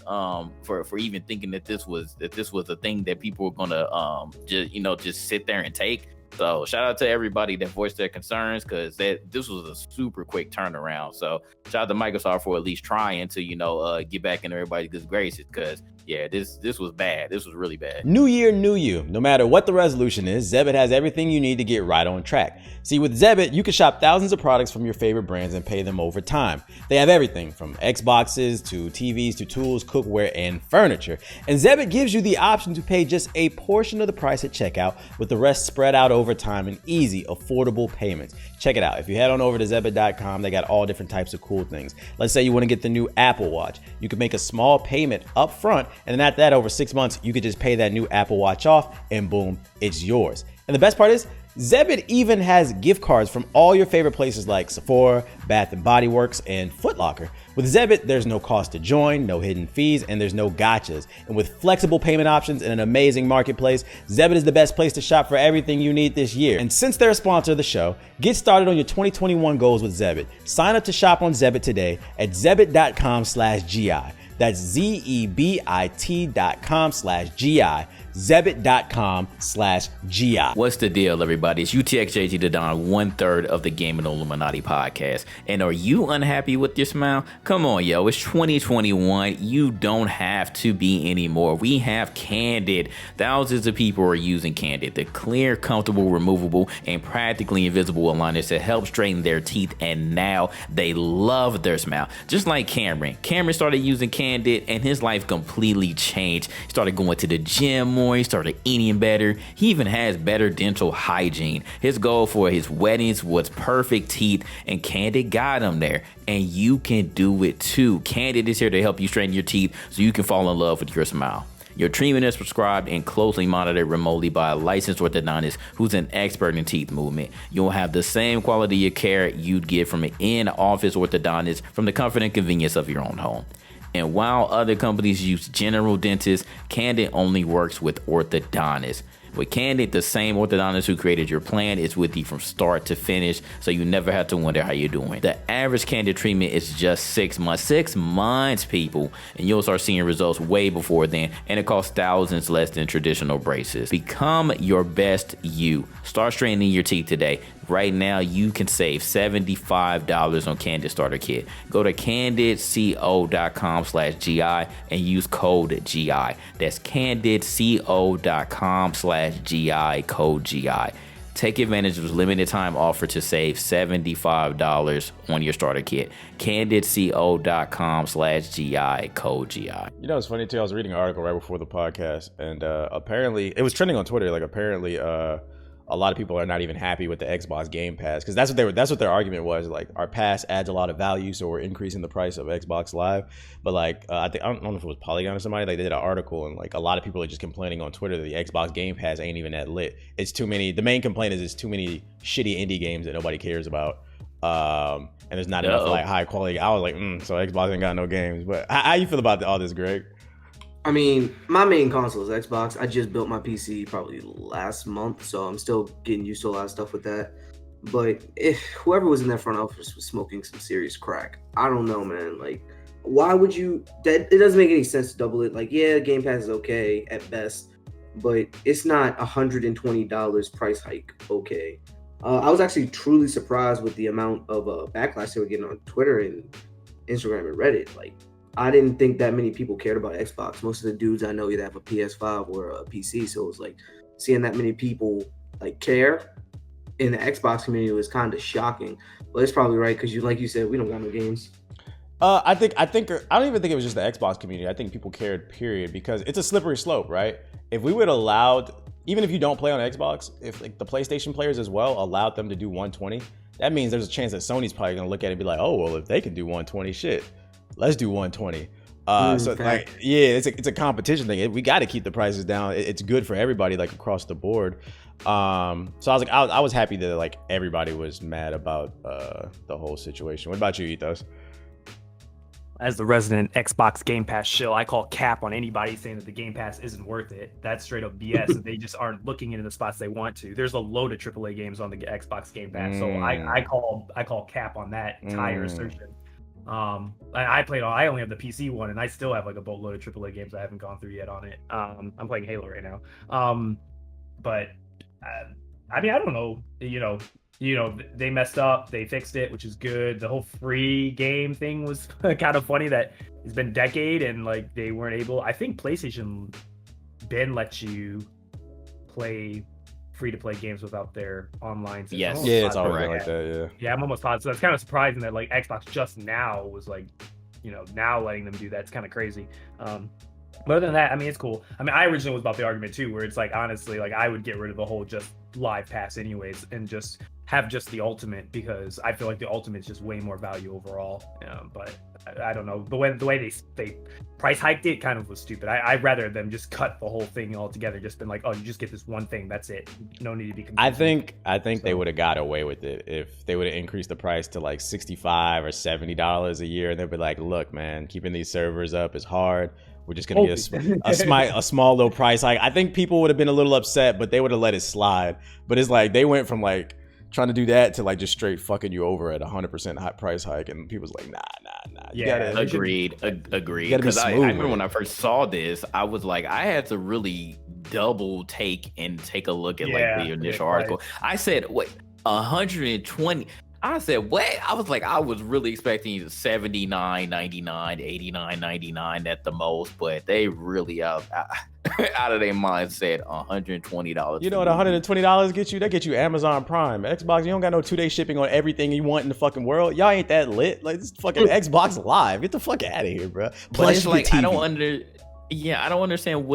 for even thinking that this was a thing that people were gonna just sit there and take. So shout out to everybody that voiced their concerns, because this was a super quick turnaround. So shout out to Microsoft for at least trying to get back in everybody's good graces, because Yeah, this was bad. This was really bad. New year, new you. No matter what the resolution is, Zebit has everything you need to get right on track. See, with Zebit, you can shop thousands of products from your favorite brands and pay them over time. They have everything from Xboxes to TVs to tools, cookware, and furniture. And Zebit gives you the option to pay just a portion of the price at checkout, with the rest spread out over time in easy, affordable payments. Check it out. If you head on over to Zebit.com, they got all different types of cool things. Let's say you want to get the new Apple Watch. You can make a small payment up front, and then at that, over 6 months, you could just pay that new Apple Watch off, and boom, it's yours. And the best part is, Zebit even has gift cards from all your favorite places like Sephora, Bath & Body Works, and Foot Locker. With Zebit, there's no cost to join, no hidden fees, and there's no gotchas. And with flexible payment options and an amazing marketplace, Zebit is the best place to shop for everything you need this year. And since they're a sponsor of the show, get started on your 2021 goals with Zebit. Sign up to shop on Zebit today at zebit.com/GI. That's zebit.com/GI. Zebit.com/GI. What's the deal, everybody? It's UTXJG the Don, 1/3 of the Gaming Illuminati podcast. And are you unhappy with your smile? Come on, yo. It's 2021. You don't have to be anymore. We have Candid. Thousands of people are using Candid, the clear, comfortable, removable, and practically invisible aligners to help straighten their teeth. And now they love their smile. Just like Cameron. Cameron started using Candid and his life completely changed. He started going to the gym more. He started eating better. He even has better dental hygiene. His goal for his weddings was perfect teeth, and Candid got him there. And you can do it too. Candid is here to help you straighten your teeth so you can fall in love with your smile. Your treatment is prescribed and closely monitored remotely by a licensed orthodontist who's an expert in teeth movement. You'll have the same quality of care you'd get from an in-office orthodontist from the comfort and convenience of your own home. And while other companies use general dentists, Candid only works with orthodontists. With Candid, the same orthodontist who created your plan is with you from start to finish, so you never have to wonder how you're doing. The average Candid treatment is just 6 months. 6 months, people. And you'll start seeing results way before then, and it costs thousands less than traditional braces. Become your best you. Start straightening your teeth today. Right now, you can save $75 on Candid Starter Kit. Go to candidco.com/GI and use code GI. That's candidco.com/GI, code GI. Take advantage of this limited time offer to save $75 on your starter kit. candidco.com/GI, code GI. You know, it's funny too. I was reading an article right before the podcast, and apparently it was trending on Twitter. Like, apparently, a lot of people are not even happy with the Xbox Game Pass, because that's what their argument was. Like, our pass adds a lot of value, so we're increasing the price of Xbox Live. But like, I don't know if it was Polygon or somebody. Like, they did an article, and like a lot of people are just complaining on Twitter that the Xbox Game Pass ain't even that lit. It's too many. The main complaint is it's too many shitty indie games that nobody cares about. And there's not enough like high quality. I was like, so Xbox ain't got no games. But how you feel about all this, Greg? I mean, my main console is Xbox. I just built my PC probably last month, so I'm still getting used to a lot of stuff with that. But if whoever was in that front office was smoking some serious crack, I don't know, man. Like, why would you? That it doesn't make any sense to double it. Like, yeah, Game Pass is okay at best, but it's not $120 price hike. Okay. I was actually truly surprised with the amount of backlash they were getting on Twitter and Instagram and Reddit. Like, I didn't think that many people cared about Xbox. Most of the dudes I know either have a PS5 or a PC, so it was like seeing that many people like care in the Xbox community was kind of shocking. But it's probably right because, like you said, we don't got no games. I don't even think it was just the Xbox community. I think people cared, period, because it's a slippery slope, right? If we would allowed, even if you don't play on Xbox, if like the PlayStation players as well allowed them to do 120, that means there's a chance that Sony's probably gonna look at it and be like, oh well, if they can do 120, shit, let's do 120. So like, yeah, it's a competition thing. We got to keep the prices down. It's good for everybody, like across the board. So I was like, I was happy that like everybody was mad about the whole situation. What about you, Ethos? As the resident Xbox Game Pass shill, I call cap on anybody saying that the Game Pass isn't worth it. That's straight up BS. They just aren't looking into the spots they want to. There's a load of AAA games on the Xbox Game Pass, so I call cap on that entire assertion. I only have the PC one, and I still have like a boatload of AAA games I haven't gone through yet on it. I'm playing Halo right now. But I mean, I don't know. You know, they messed up, they fixed it, which is good. The whole free game thing was kind of funny that it's been a decade and like they weren't able. I think PlayStation then lets you play free-to-play games without their online system. Yes. Yeah, it's always like that. Yeah, I'm almost positive. So that's kind of surprising that like Xbox just now was like, now letting them do that. It's kind of crazy. But other than that, I mean, it's cool. I mean, I originally was about the argument too, where it's like, honestly, like I would get rid of the whole just live pass anyways and just have just the ultimate, because I feel like the ultimate is just way more value overall. But I don't know, the way they price hiked it kind of was stupid. I'd rather them just cut the whole thing altogether. Just been like, oh, you just get this one thing, that's it. No need to be confused. I think they would have got away with it if they would have increased the price to like $65 or $70 a year, and they'd be like, look, man, keeping these servers up is hard. We're just gonna get a small little price hike. I think people would have been a little upset, but they would have let it slide. But it's like they went from like trying to do that to like just straight fucking you over at 100% high price hike, and people's like, nah. Agreed. Because I remember when I first saw this, I was like, I had to really double take a look at like the initial article. I said, wait, 120. I said, what? I was like, I was really expecting $79.99, $89.99 at the most, but they really out of their mind said $120. You know what $120 gets you? That gets you Amazon Prime. Xbox, you don't got no 2-day shipping on everything you want in the fucking world. Y'all ain't that lit. Like, this fucking Xbox Live. Get the fuck out of here, bro. But it's like, I don't understand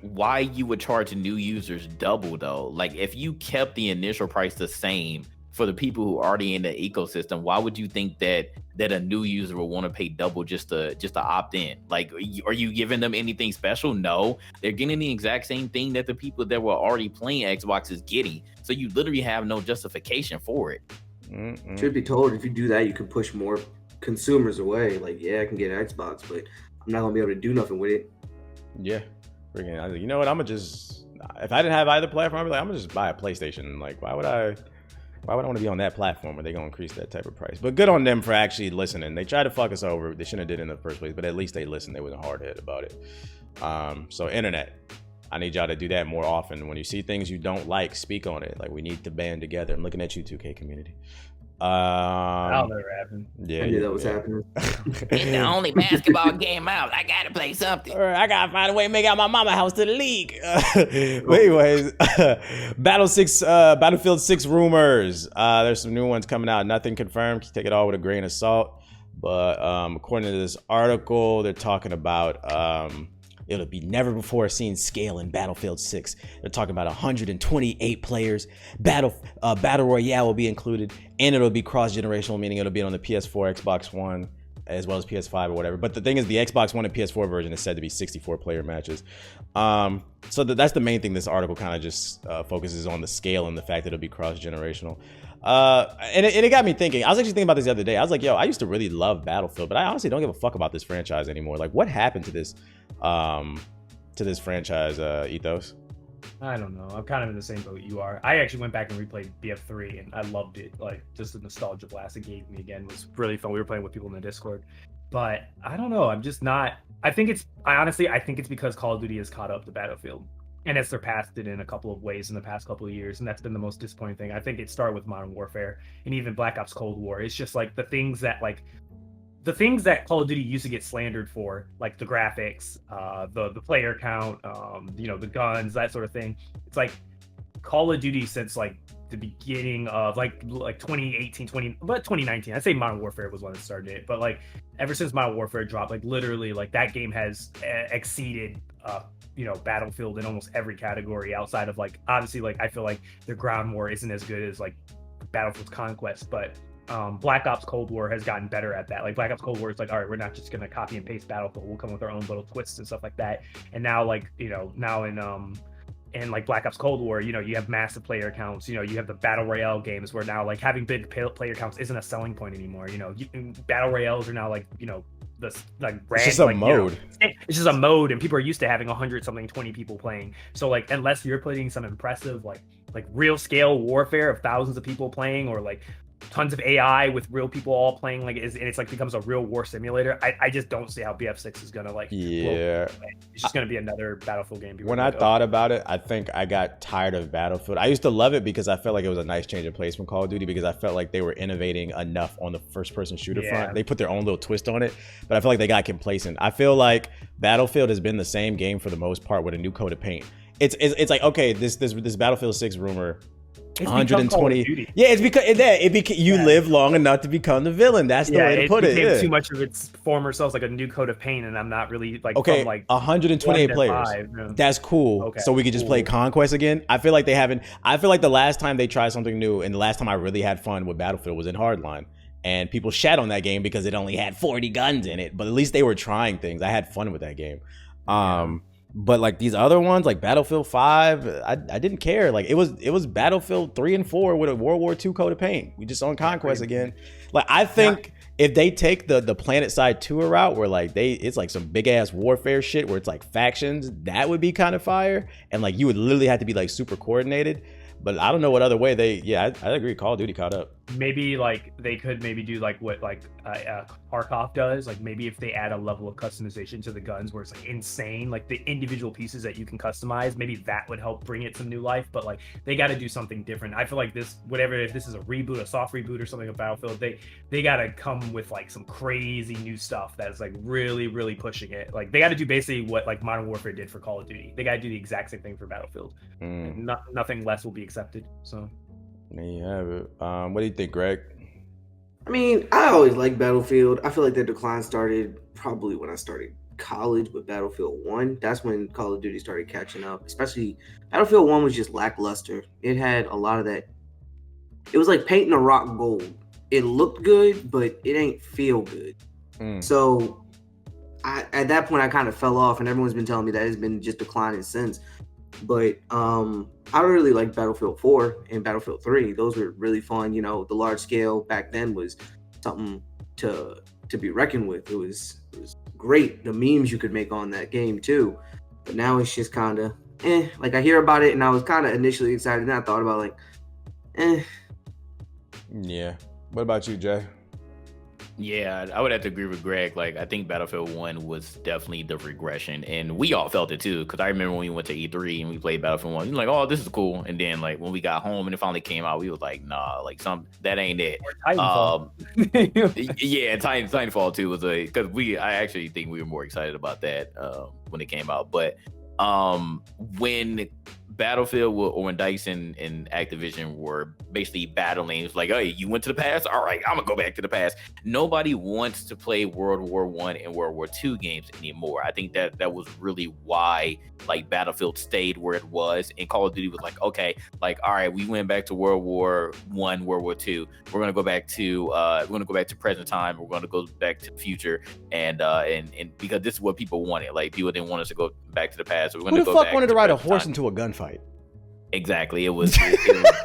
why you would charge new users double though. Like, if you kept the initial price the same for the people who are already in the ecosystem, why would you think that a new user will want to pay double just to opt in? Like, are you giving them anything special? No, they're getting the exact same thing that the people that were already playing Xbox is getting. So you literally have no justification for it. Should be told, if you do that, you can push more consumers away. Like, yeah, I can get an Xbox, but I'm not gonna be able to do nothing with it. Yeah, you know what? I'm gonna just, if I didn't have either platform, I'd be like, I'm gonna just buy a PlayStation. Like, why would I want to be on that platform where they're going to increase that type of price? But good on them for actually listening. They tried to fuck us over. They shouldn't have did it in the first place, but at least they listened. They wasn't hard-headed about it. So internet, I need y'all to do that more often. When you see things you don't like, speak on it. Like, we need to band together. I'm looking at you, 2K community. That'll never happen. I knew that was happening. It's the only basketball game out. I gotta play something. I gotta find a way to make out my mama house to the league. But anyways, Battlefield 6 rumors. There's some new ones coming out. Nothing confirmed. Take it all with a grain of salt. But according to this article, they're talking about it'll be never before seen scale in Battlefield 6. They're talking about 128 players. Battle Royale will be included, and it'll be cross-generational, meaning it'll be on the PS4, Xbox One, as well as PS5 or whatever. But the thing is, the Xbox One and PS4 version is said to be 64-player matches. So that's the main thing this article kind of just focuses on, the scale and the fact that it'll be cross-generational. And it got me thinking. I was actually thinking about this the other day. I was like, yo, I used to really love Battlefield, but I honestly don't give a fuck about this franchise anymore. Like, what happened to this franchise, Ethos? I don't know. I'm kind of in the same boat you are. I actually went back and replayed BF3 and I loved it. Like, just the nostalgia blast it gave me again was really fun. We were playing with people in the Discord. But I don't know. I'm just not. I think it's because Call of Duty has caught up to Battlefield. And it's surpassed it in a couple of ways in the past couple of years. And that's been the most disappointing thing. I think it started with Modern Warfare and even Black Ops Cold War. It's just like the things that Call of Duty used to get slandered for, like the graphics, the player count, the guns, that sort of thing. It's like Call of Duty since like the beginning of like 2018, 2019. I'd say Modern Warfare was one that started it. But like ever since Modern Warfare dropped, like literally like that game has exceeded Battlefield in almost every category outside of like, obviously, like I feel like the ground war isn't as good as like Battlefield's Conquest, but Black Ops Cold War has gotten better at that. Like Black Ops Cold War is like, all right, we're not just gonna copy and paste Battlefield, we'll come with our own little twists and stuff like that. And now like now in like Black Ops Cold War, you have massive player counts. You have the battle royale games where now like having big player counts isn't a selling point anymore. Battle royales are now like it's just a mode. It's just a mode, and people are used to having 20 people playing. So like, unless you're putting some impressive like real scale warfare of thousands of people playing, or like tons of AI with real people all playing and it's like becomes a real war simulator. I just don't see how BF6 is gonna like. Yeah, it's just gonna be another Battlefield game. When I thought about it, I think I got tired of Battlefield. I used to love it because I felt like it was a nice change of pace from Call of Duty, because I felt like they were innovating enough on the first-person shooter front. They put their own little twist on it, but I feel like they got complacent. I feel like Battlefield has been the same game for the most part with a new coat of paint. It's like, okay, this Battlefield 6 rumor. 120. Yeah, it's because you live long enough to become the villain. That's the way to put it. It too much of its former self, like a new coat of paint, and I'm not really like okay. From, like 128 players. 5, That's cool. Okay. So we could just play Conquest again. I feel like they haven't. I feel like the last time they tried something new, and the last time I really had fun with Battlefield was in Hardline, and people shat on that game because it only had 40 guns in it. But at least they were trying things. I had fun with that game. But like these other ones, like Battlefield 5, I didn't care. Like it was Battlefield 3 and 4 with a World War II coat of paint. We just on Conquest again. Like I think if they take the Planet Side tour route where like it's like some big ass warfare shit where it's like factions, that would be kind of fire. And like you would literally have to be like super coordinated. But I don't know what other way I agree. Call of Duty caught up. Maybe like they could maybe do like what like Tarkov does. Like maybe if they add a level of customization to the guns where it's like insane, like the individual pieces that you can customize, maybe that would help bring it some new life. But like they got to do something different. I feel like if this is a reboot, a soft reboot or something of Battlefield, they got to come with like some crazy new stuff that's like really, really pushing it. Like they got to do basically what like Modern Warfare did for Call of Duty. They got to do the exact same thing for Battlefield. Nothing less will be accepted. So there you have it. What do you think, Greg? I mean, I always liked Battlefield. I feel like their decline started probably when I started college with Battlefield 1. That's when Call of Duty started catching up. Especially Battlefield 1 was just lackluster. It had a lot of that. It was like painting a rock gold. It looked good, but it ain't feel good. So at that point, I kind of fell off, and everyone's been telling me that it's been just declining since. But I really like Battlefield 4 and Battlefield 3. Those were really fun. You know, the large scale back then was something to be reckoned with. It was great. The memes you could make on that game too. But now it's just kind of like I hear about it and I was kind of initially excited, and I thought about like Yeah. What about you, Jay? Yeah, I would have to agree with Greg. Like, I think Battlefield 1 was definitely the regression, and we all felt it too. Because I remember when we went to E3 and we played Battlefield 1, we were like, "Oh, this is cool." And then, like, when we got home and it finally came out, we was like, "Nah, like that ain't it." Yeah, Titanfall 2 was because I actually think we were more excited about that when it came out. But when Battlefield or when DICE and Activision were basically battling, it was like, "Hey, you went to the past? All right, I'm gonna go back to the past." Nobody wants to play World War I and World War II games anymore. I think that was really why like Battlefield stayed where it was, and Call of Duty was like, okay, like, all right, we went back to World War I, World War II. We're gonna go back to present time. We're gonna go back to the future, and because this is what people wanted. Like people didn't want us to go back to the past. So we're gonna Who the go fuck back wanted to ride a horse time. into a gunfight? Exactly. It was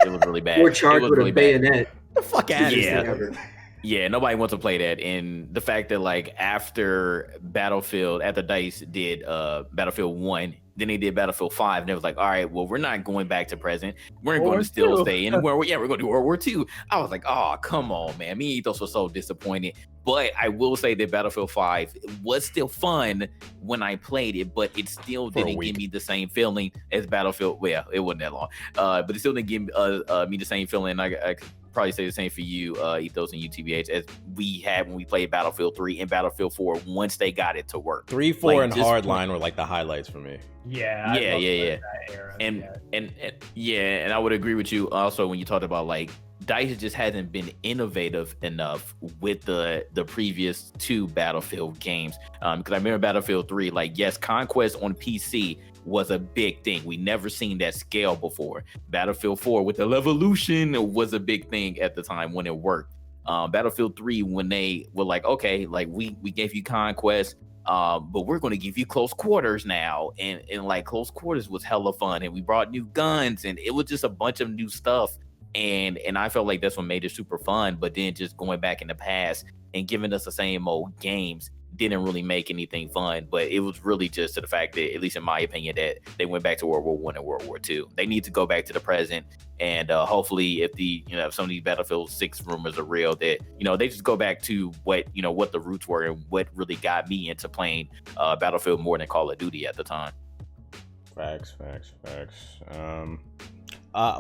really bad. We're charged with really a bayonet. The fuck out of here. Yeah, nobody wants to play that. And the fact that like after DICE did Battlefield 1, then they did Battlefield 5, and it was like, all right, well, we're not going back to present. We're going to still stay in we're going to do World War II. I was like, oh, come on, man. Me and Ethos was so disappointed. But I will say that Battlefield 5 was still fun when I played it, but it still didn't give me the same feeling as Battlefield. Well, it wasn't that long. But it still didn't give me the same feeling. I could probably say the same for you, Ethos and UTBH, as we had when we played Battlefield 3 and Battlefield 4 once they got it to work. 3, 4, like, and Hardline were like the highlights for me. Yeah. And I would agree with you also when you talked about like DICE just hasn't been innovative enough with the previous two Battlefield games. Because I remember Battlefield 3, like, yes, Conquest on PC was a big thing. We never seen that scale before. Battlefield 4 with the Levolution was a big thing at the time when it worked. Battlefield 3, when they were like, okay, like we gave you Conquest, but we're going to give you close quarters now. And like close quarters was hella fun. And we brought new guns and it was just a bunch of new stuff. And I felt like that's what made it super fun. But then just going back in the past and giving us the same old games didn't really make anything fun. But it was really just to the fact that, at least in my opinion, that they went back to World War I and World War II. They need to go back to the present, and hopefully, if some of these Battlefield 6 rumors are real, that they just go back to what the roots were and what really got me into playing Battlefield more than Call of Duty at the time. Facts.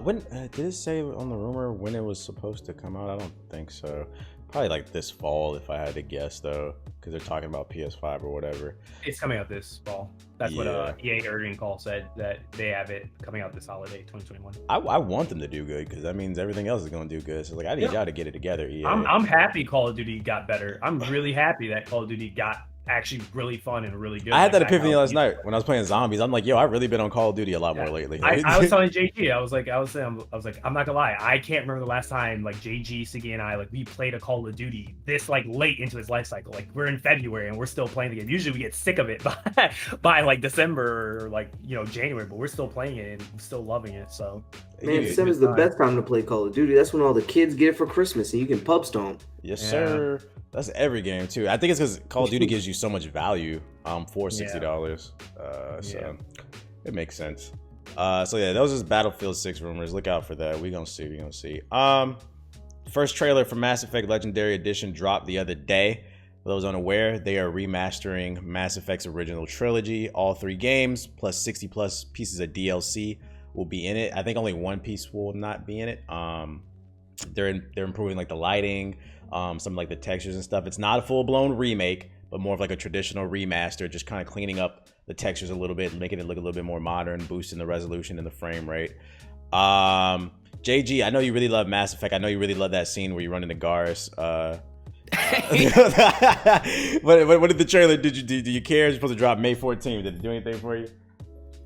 When did it say on the rumor when it was supposed to come out? I don't think so. Probably like this fall, if I had to guess, though, because they're talking about PS5 or whatever. It's coming out this fall. That's what EA Earning Call said, that they have it coming out this holiday, 2021. I want them to do good, because that means everything else is going to do good. So I need y'all to get it together, EA. I'm happy Call of Duty got better. I'm really happy that Call of Duty got actually really fun and really good. I had that epiphany last night when I was playing zombies. I'm like, yo, I've really been on Call of Duty a lot more lately. I was telling JG, I was like, I'm not gonna lie, I can't remember the last time like JG, Siggy, and I we played a Call of Duty this late into its life cycle. Like, we're in February and we're still playing the game. Usually we get sick of it by like December or January, but we're still playing it and still loving it. So man, December's the best time to play Call of Duty. That's when all the kids get it for Christmas and you can pub stomp. Yes, sir. That's every game too. I think it's because Call of Duty gives you so much value for $60. So it makes sense. So yeah, those is Battlefield 6 rumors. Look out for that. We're gonna see. First trailer for Mass Effect Legendary Edition dropped the other day. For those unaware, they are remastering Mass Effect's original trilogy. All 3 games plus 60 plus pieces of DLC will be in it. I think only one piece will not be in it. They're improving like the lighting, some like the textures and stuff. It's not a full-blown remake, but more of like a traditional remaster, just kind of cleaning up the textures a little bit, making it look a little bit more modern, boosting the resolution and the frame rate. JG, I know you really love Mass Effect. I know you really love that scene where you run into Garrus. What did the trailer? Do you care? It's supposed to drop May 14th. Did it do anything for you?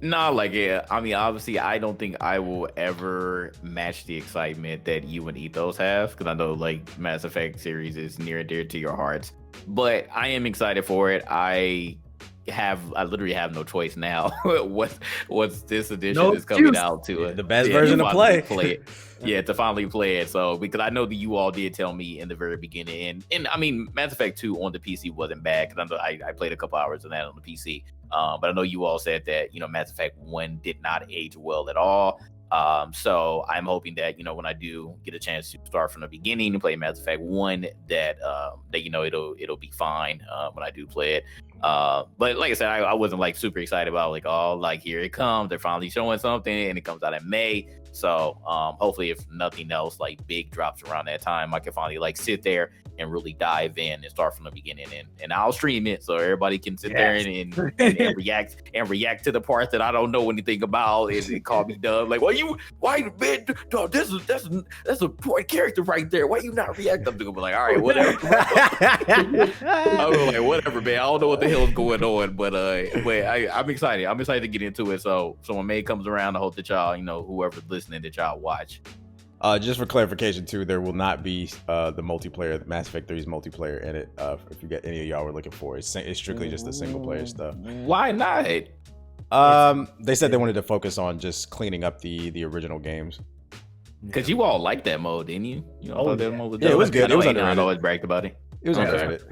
No, I mean, obviously, I don't think I will ever match the excitement that you and Ethos have, because I know like Mass Effect series is near and dear to your hearts. But I am excited for it. I literally have no choice now. What's this edition is coming out to it? The best version to play it. Yeah, to finally play it. So because I know that you all did tell me in the very beginning, and I mean, Mass Effect 2 on the PC wasn't bad, because I played a couple hours of that on the PC. But I know you all said that Mass Effect 1 did not age well at all. So I'm hoping that when I do get a chance to start from the beginning and play Mass Effect 1, that it'll be fine when I do play it. But like I said, I wasn't like super excited about here it comes, they're finally showing something, and it comes out in May. So hopefully, if nothing else like big drops around that time, I can finally like sit there and really dive in and start from the beginning, and I'll stream it so everybody can sit there and react to the parts that I don't know anything about and call me dumb. Like, why man, dog, that's a poor character right there. Why you not react? I'm gonna be like, all right, whatever. I'm like, whatever, man. I don't know what the hell is going on, but I'm excited. I'm excited to get into it. So when May comes around, I hope that y'all, whoever's listening, that y'all watch. Just for clarification too, there will not be the multiplayer, Mass Effect 3's multiplayer in it. If you get any of y'all were looking for, it's strictly just the single player stuff. Why not? They said they wanted to focus on just cleaning up the original games. Because you all liked that mode, didn't you? That mode was it was good. It was underrated. I always bragged about it. It was underrated.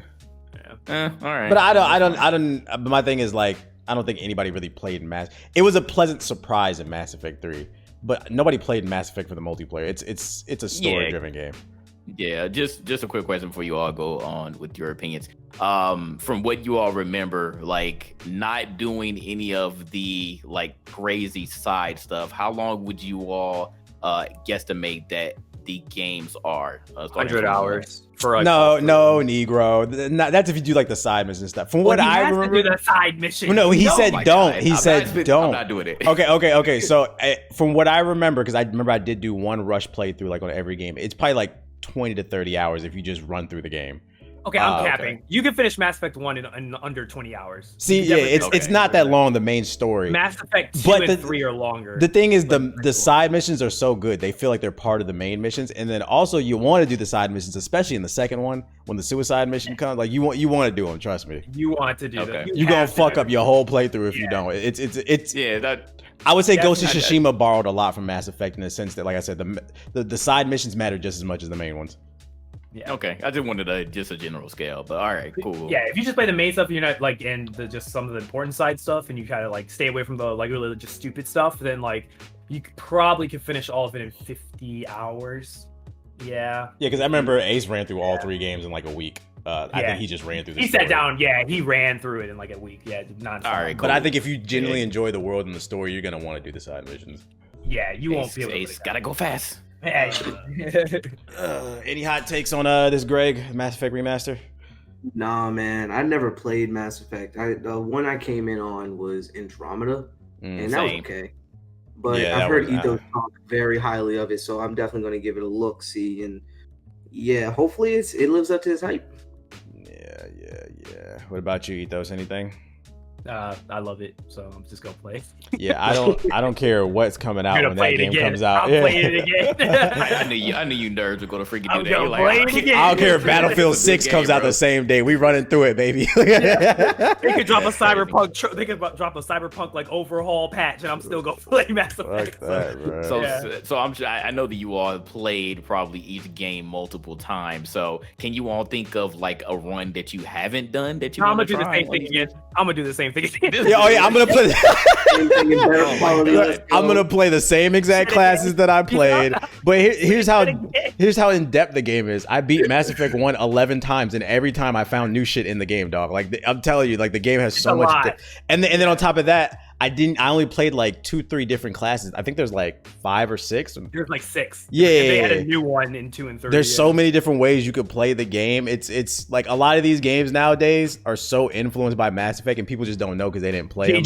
Yeah. All right. But I don't. But my thing is like, I don't think anybody really played Mass. It was a pleasant surprise in Mass Effect 3. But nobody played Mass Effect for the multiplayer. It's a story-driven game. Yeah, just a quick question before you all go on with your opinions. From what you all remember, like not doing any of the like crazy side stuff, how long would you all guesstimate that the games are? 100 hours. For no, Negro. That's if you do like the side missions and stuff. From what I remember, to do the side mission. No, he said don't. He said don't. I'm not doing it. Okay. So from what I remember, because I remember I did do one rush playthrough like on every game. It's probably like 20 to 30 hours if you just run through the game. Okay, I'm capping. Okay. You can finish Mass Effect 1 in under 20 hours. See, yeah, it's not that long, the main story. Mass Effect 2 and 3 are longer. The thing is, the side missions are so good. They feel like they're part of the main missions. And then also, you want to do the side missions, especially in the second one, when the suicide mission comes. Like, you want to do them, trust me. You want to do them. You're going to fuck up your whole playthrough if you don't. I would say Ghost of Tsushima borrowed a lot from Mass Effect in the sense that, like I said, the side missions matter just as much as the main ones. Yeah. Okay, I just wanted just a general scale, but all right, cool. Yeah, if you just play the main stuff, you're not like in just some of the important side stuff, and you kind of like stay away from the like really just stupid stuff, then like you probably could finish all of it in 50 hours. Yeah. Yeah, because I remember Ace ran through all 3 games in like a week. I think he just ran through. He sat down. Yeah, he ran through it in like a week. Yeah, nonstop. All right, cool. But I think if you genuinely enjoy the world and the story, you're gonna want to do the side missions. Yeah, you won't feel Ace gotta go fast. Yeah. Any hot takes on this Greg Mass Effect remaster? Nah, man, I never played Mass Effect. The one I came in on was Andromeda, and that was okay. But Yeah, I've heard Ethos talk very highly of it, so I'm definitely going to give it a look, see, and yeah, hopefully it lives up to its hype. Yeah. What about you, Ethos? Anything? I love it, so I'm just gonna play. Yeah, I don't care what's coming out when that game comes out. I'm playing it again. I knew you nerds were gonna freaking I'm do that. You're gonna play it again. I don't care if Battlefield 6 comes out the same day. We running through it, baby. They could drop a cyberpunk. They could drop a cyberpunk like overhaul patch, and I'm still gonna play Mass Effect. I know that you all played probably each game multiple times. So can you all think of like a run that you haven't done that you? I'm gonna do the same thing again. I'm gonna do the same thing again. I'm gonna play. I'm gonna play the same exact classes that I played, but here's how in depth the game is. I beat Mass Effect 1 11 times, and every time I found new shit in the game, dog. Like I'm telling you, like the game has so much. And then on top of that, I only played like 2-3 different classes. I think there's like 5 or 6. There's like 6. Yeah, they had a new one in 2 and 3. There's so many different ways you could play the game. It's like a lot of these games nowadays are so influenced by Mass Effect, and people just don't know because they didn't play them.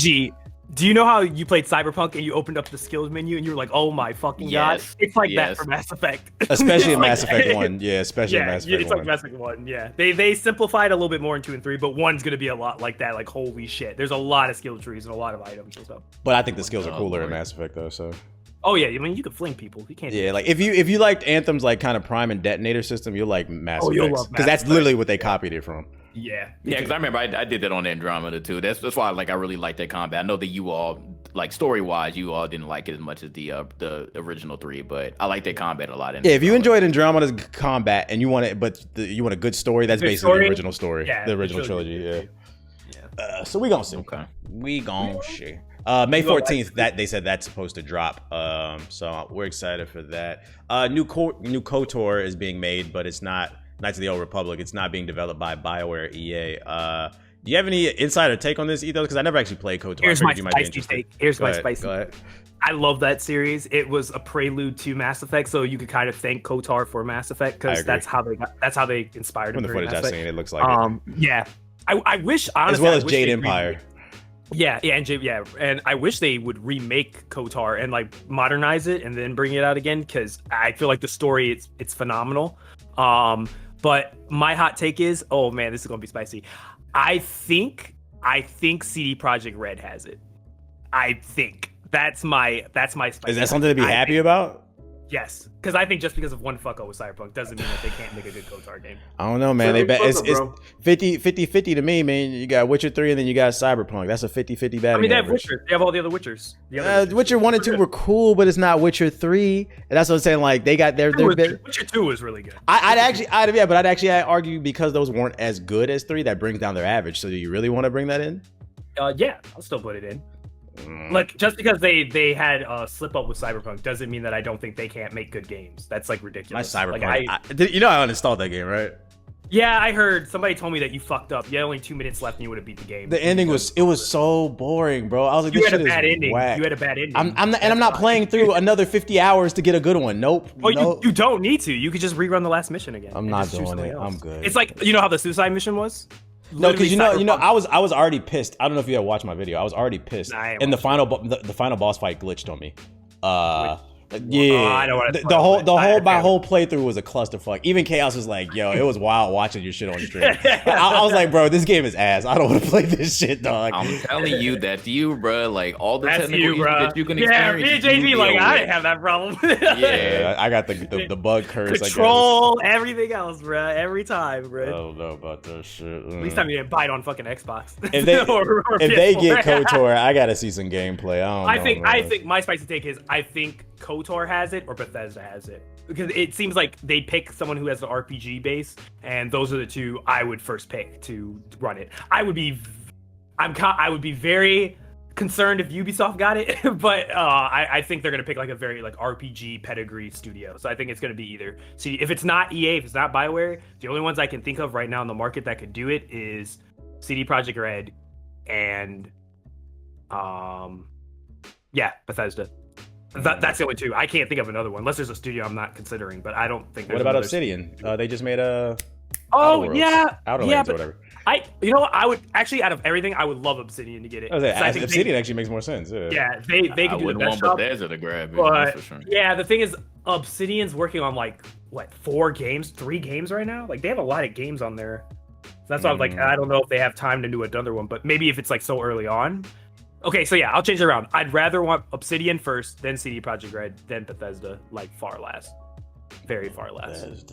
Do you know how you played Cyberpunk and you opened up the skills menu and you were like, oh my fucking god? It's like that for Mass Effect. Especially in Mass Effect 1. Yeah, especially in Mass Effect 1. It's like Mass Effect 1, yeah. They simplified a little bit more in 2 and 3, but 1's gonna be a lot like that, like holy shit. There's a lot of skill trees and a lot of items and stuff. But I think the skills are cooler in Mass Effect though, so. Oh yeah, I mean you can fling people. You can't. Yeah, like if you liked Anthem's like kind of prime and detonator system, you'll like Mass Effect. Because that's literally what they copied it from. Yeah, because I remember I did that on Andromeda too. That's why like I really like that combat. I know that you all like story wise, you all didn't like it as much as the original 3, but I like that combat a lot. Yeah, if you enjoyed Andromeda's combat and you want it, but you want a good story, that's basically the original story, the original trilogy. Yeah. So we gonna see. Okay. We gonna see. May 14th, that they said that's supposed to drop. So we're excited for that. New KOTOR is being made, but it's not Knights of the Old Republic. It's not being developed by Bioware EA. Do you have any insider take on this, Ethos? Because I never actually played KOTOR. Here's my spicy take. Here's my spicy. Go ahead. I love that series. It was a prelude to Mass Effect, so you could kind of thank KOTOR for Mass Effect because that's how they inspired. From the footage I've seen, it looks like it. Yeah. I wish, honestly, as well as Jade Empire. And I wish they would remake KOTOR and like modernize it and then bring it out again because I feel like the story it's phenomenal. But my hot take is, oh man, this is gonna be spicy. I think CD Projekt Red has it. I think that's my spicy. Is that something to be happy about? Yes, because I think just because of one fuck up with Cyberpunk doesn't mean that they can't make a good KOTOR game. I don't know, man. It's 50-50 to me, man. You got Witcher 3 and then you got Cyberpunk. That's a 50-50 batting. I mean, they have average. Witcher. They have all the other Witchers. Witcher 1 and 2 were cool, but it's not Witcher 3. And that's what I'm saying. Like they got their Witcher 2 was really good. I'd actually argue because those weren't as good as 3, that brings down their average. So do you really want to bring that in? Yeah, I'll still put it in. Like just because they had a slip up with Cyberpunk doesn't mean that I don't think they can't make good games. That's like ridiculous. My Cyberpunk. Like, I uninstalled that game, right? Yeah, I heard somebody told me that you fucked up. You had only 2 minutes left and you would have beat the game. The ending was so boring, bro. I was like, you this had shit a bad is ending. whack. You had a bad ending. I'm not playing through another 50 hours to get a good one. Nope. Well, you don't need to. You could just rerun the last mission again. I'm not doing it. I'm good. It's like, you know how the suicide mission was? No, because you know, I was already pissed. I don't know if you had watched my video. I was already pissed, and the final boss fight glitched on me. Yeah, the whole playthrough was a clusterfuck. Even Chaos was like, "Yo, it was wild watching your shit on stream." I was like, "Bro, this game is ass. I don't want to play this shit, dog." I'm telling you, that's you, bro. Like all the technical issues that you can experience. Yeah, me and JD, like I didn't have that problem. Yeah, I got the bug curse. Control everything else, bro. Every time, bro. I don't know about that shit. At least time you didn't bite on fucking Xbox. If they get KOTOR, I gotta see some gameplay. I think my spicy take is I think KOTOR has it or Bethesda has it, because it seems like they pick someone who has the RPG base, and those are the two I would first pick to run it. I would be very concerned if Ubisoft got it, but I think they're gonna pick like a very like RPG pedigree studio. So I think it's gonna be either. See, if it's not EA, if it's not Bioware, the only ones I can think of right now in the market that could do it is CD Projekt Red and Bethesda. That's the only two. I can't think of another one unless there's a studio I'm not considering. But I don't think. What about Obsidian? They just made a. Outer Lands or whatever. I would actually, out of everything, I would love Obsidian to get it. Obsidian actually makes more sense. Yeah, they could do the best job. Bethesda to grab it, but for sure. Yeah, the thing is, Obsidian's working on like what 3 games right now. Like they have a lot of games on there. So that's why I'm like, I don't know if they have time to do another one. But maybe if it's like so early on. Okay, so yeah, I'll change it around. I'd rather want Obsidian first, then CD Projekt Red, then Bethesda, like far last. Very far last.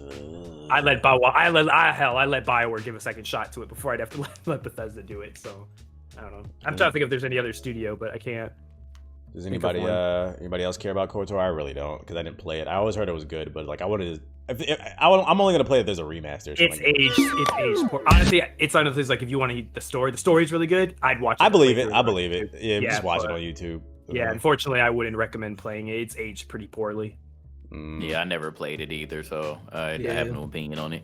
I let Bioware give a second shot to it before I'd have to let Bethesda do it. So I don't know. I'm trying to think if there's any other studio, but I can't. Does anybody else care about KOTOR? I really don't, because I didn't play it. I always heard it was good, but like I wanted to. I'm only gonna play if there's a remaster. It's aged. Honestly, it's one of those like if you want to the story's really good. I'd watch it. I believe it. Yeah, just watch it on YouTube. Yeah, unfortunately, I wouldn't recommend playing it. It's aged pretty poorly. Yeah, I never played it either, so I have no opinion on it.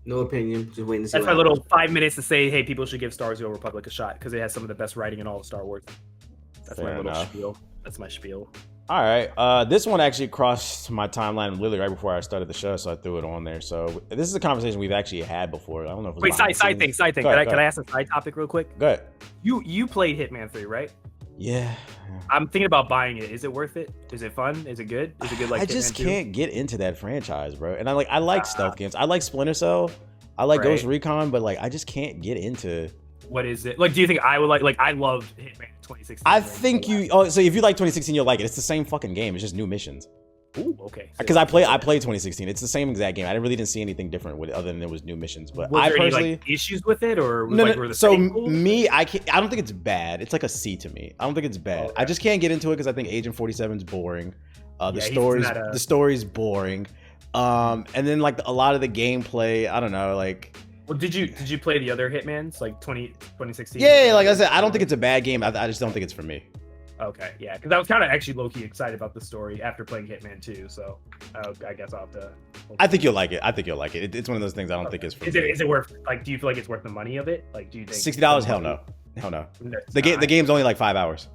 No opinion. Just waiting to see. That's my little 5 minutes to say, hey, people should give Star Wars: The Old Republic a shot because it has some of the best writing in all of Star Wars. That's my little spiel. That's my spiel. All right. This one actually crossed my timeline literally right before I started the show, so I threw it on there. So this is a conversation we've actually had before. I don't know if it was side thing. Can I ask a side topic real quick? Go ahead. You played Hitman 3, right? Yeah. I'm thinking about buying it. Is it worth it? Is it fun? Is it good? Is it good like I just can't get into that franchise, bro. And I like stealth games. I like Splinter Cell. I like Ghost Recon, but like I just can't get into. What is it? Like, do you think I would like I loved Hitman 2016. I think so if you like 2016, you'll like it. It's the same fucking game. It's just new missions. Ooh, okay. Because I played 2016. It's the same exact game. I didn't see anything different with it other than it was new missions. But was I there personally any, like, issues with it or no. Like, were the So same I don't think it's bad. It's like a C to me. I don't think it's bad. I just can't get into it because I think Agent 47 is boring. The story's boring. And then like a lot of the gameplay, I don't know, like. Well, did you play the other Hitmans like 2016? Yeah, like I said, I don't think it's a bad game. I just don't think it's for me. Okay, yeah, because I was kind of actually low-key excited about the story after playing Hitman 2, so I guess I'll have to. I think you'll like it. It's one of those things I don't think is for me. Is it worth, like, do you feel like it's worth the money of it? Like, do you think $60? Hell no. The game's only like 5 hours.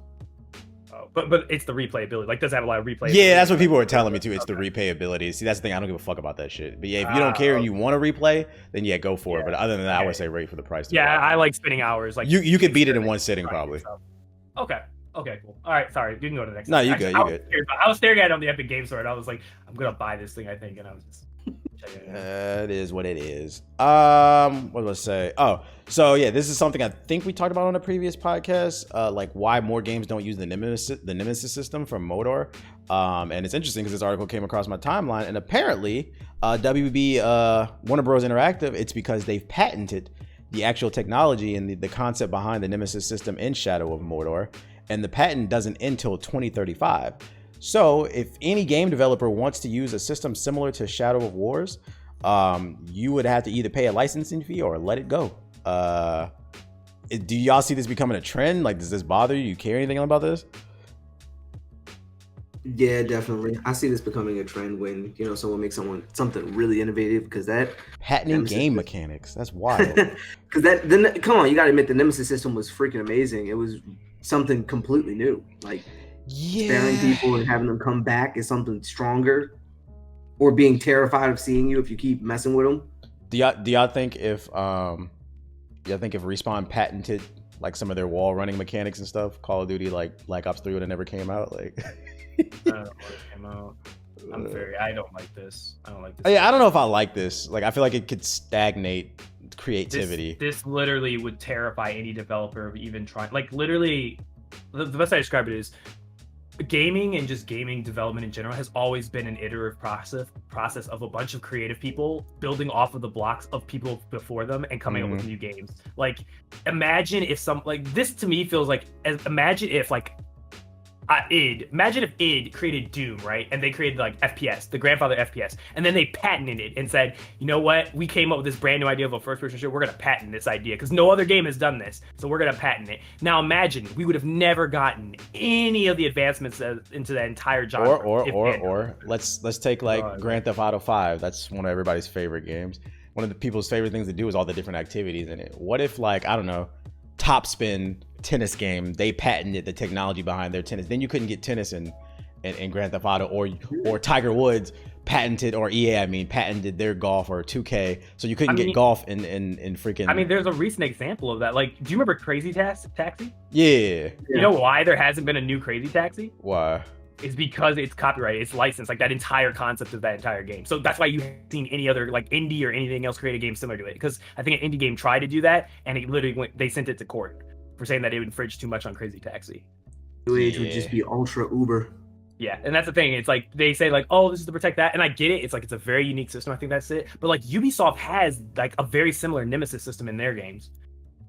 Oh, but it's the replayability. Like, does it have a lot of replayability? Yeah, that's what people were telling me too. It's the replayability. See, that's the thing. I don't give a fuck about that shit. But yeah, if you don't care and you want to replay, then yeah, go for it. But other than that, I would say wait for the price. Yeah, I like spending hours. Like you could beat it in one sitting probably. Okay, cool. All right, sorry. You can go to the next. No, you good. I was staring at it on the Epic Games Store, and I was like, I'm gonna buy this thing, I think, and I was just checking it out. It is what it is. What was I say? Oh, so yeah, this is something I think we talked about on a previous podcast, like why more games don't use the Nemesis system from Mordor. And it's interesting because this article came across my timeline, and apparently, WB Warner Bros. Interactive, it's because they've patented the actual technology and the concept behind the Nemesis system in Shadow of Mordor. And the patent doesn't end until 2035. So if any game developer wants to use a system similar to Shadow of Wars, you would have to either pay a licensing fee or let it go. Do y'all see this becoming a trend? Like, does this bother you? Do you care anything about this? Yeah, definitely. I see this becoming a trend when, someone makes something really innovative, because that patenting game mechanics, that's wild. Because come on, you gotta admit the Nemesis system was freaking amazing. It was something completely new. Like sparing people and having them come back is something stronger, or being terrified of seeing you if you keep messing with them. Do y'all think if Respawn patented like some of their wall running mechanics and stuff, Call of Duty like Black Ops 3 would have never came out? Like I don't know what came out. I don't like this. Yeah, I don't know if I like this. Like, I feel like it could stagnate creativity. This literally would terrify any developer of even trying. Like, literally, the best I describe it is gaming and just gaming development in general has always been an iterative process of a bunch of creative people building off of the blocks of people before them and coming up with new games. Like, imagine if this to me feels like, imagine if, like, Imagine if id created Doom, right? And they created like FPS, the grandfather FPS, and then they patented it and said, you know what? We came up with this brand new idea of a first-person shooter. We're gonna patent this idea because no other game has done this, so we're gonna patent it. Now imagine we would have never gotten any of the advancements into that entire genre. Or let's take like Grand Theft Auto 5. That's one of everybody's favorite games. One of the people's favorite things to do is all the different activities in it. What if, like, I don't know, Topspin tennis game, they patented the technology behind their tennis, then you couldn't get tennis in Grand Theft Auto, or Tiger Woods patented, or EA patented their golf, or 2K, so you couldn't get golf in freaking. I mean, there's a recent example of that. Like, do you remember Crazy Taxi? Yeah. You know why there hasn't been a new Crazy Taxi? Why? Is because it's copyrighted, it's licensed, like that entire concept of that entire game. So that's why you haven't seen any other like indie or anything else create a game similar to it. Because I think an indie game tried to do that, and it literally they sent it to court for saying that it infringed too much on Crazy Taxi. New age would just be ultra uber. Yeah, and that's the thing. It's like they say like, oh, this is to protect that, and I get it. It's like it's a very unique system. I think that's it. But like Ubisoft has like a very similar Nemesis system in their games.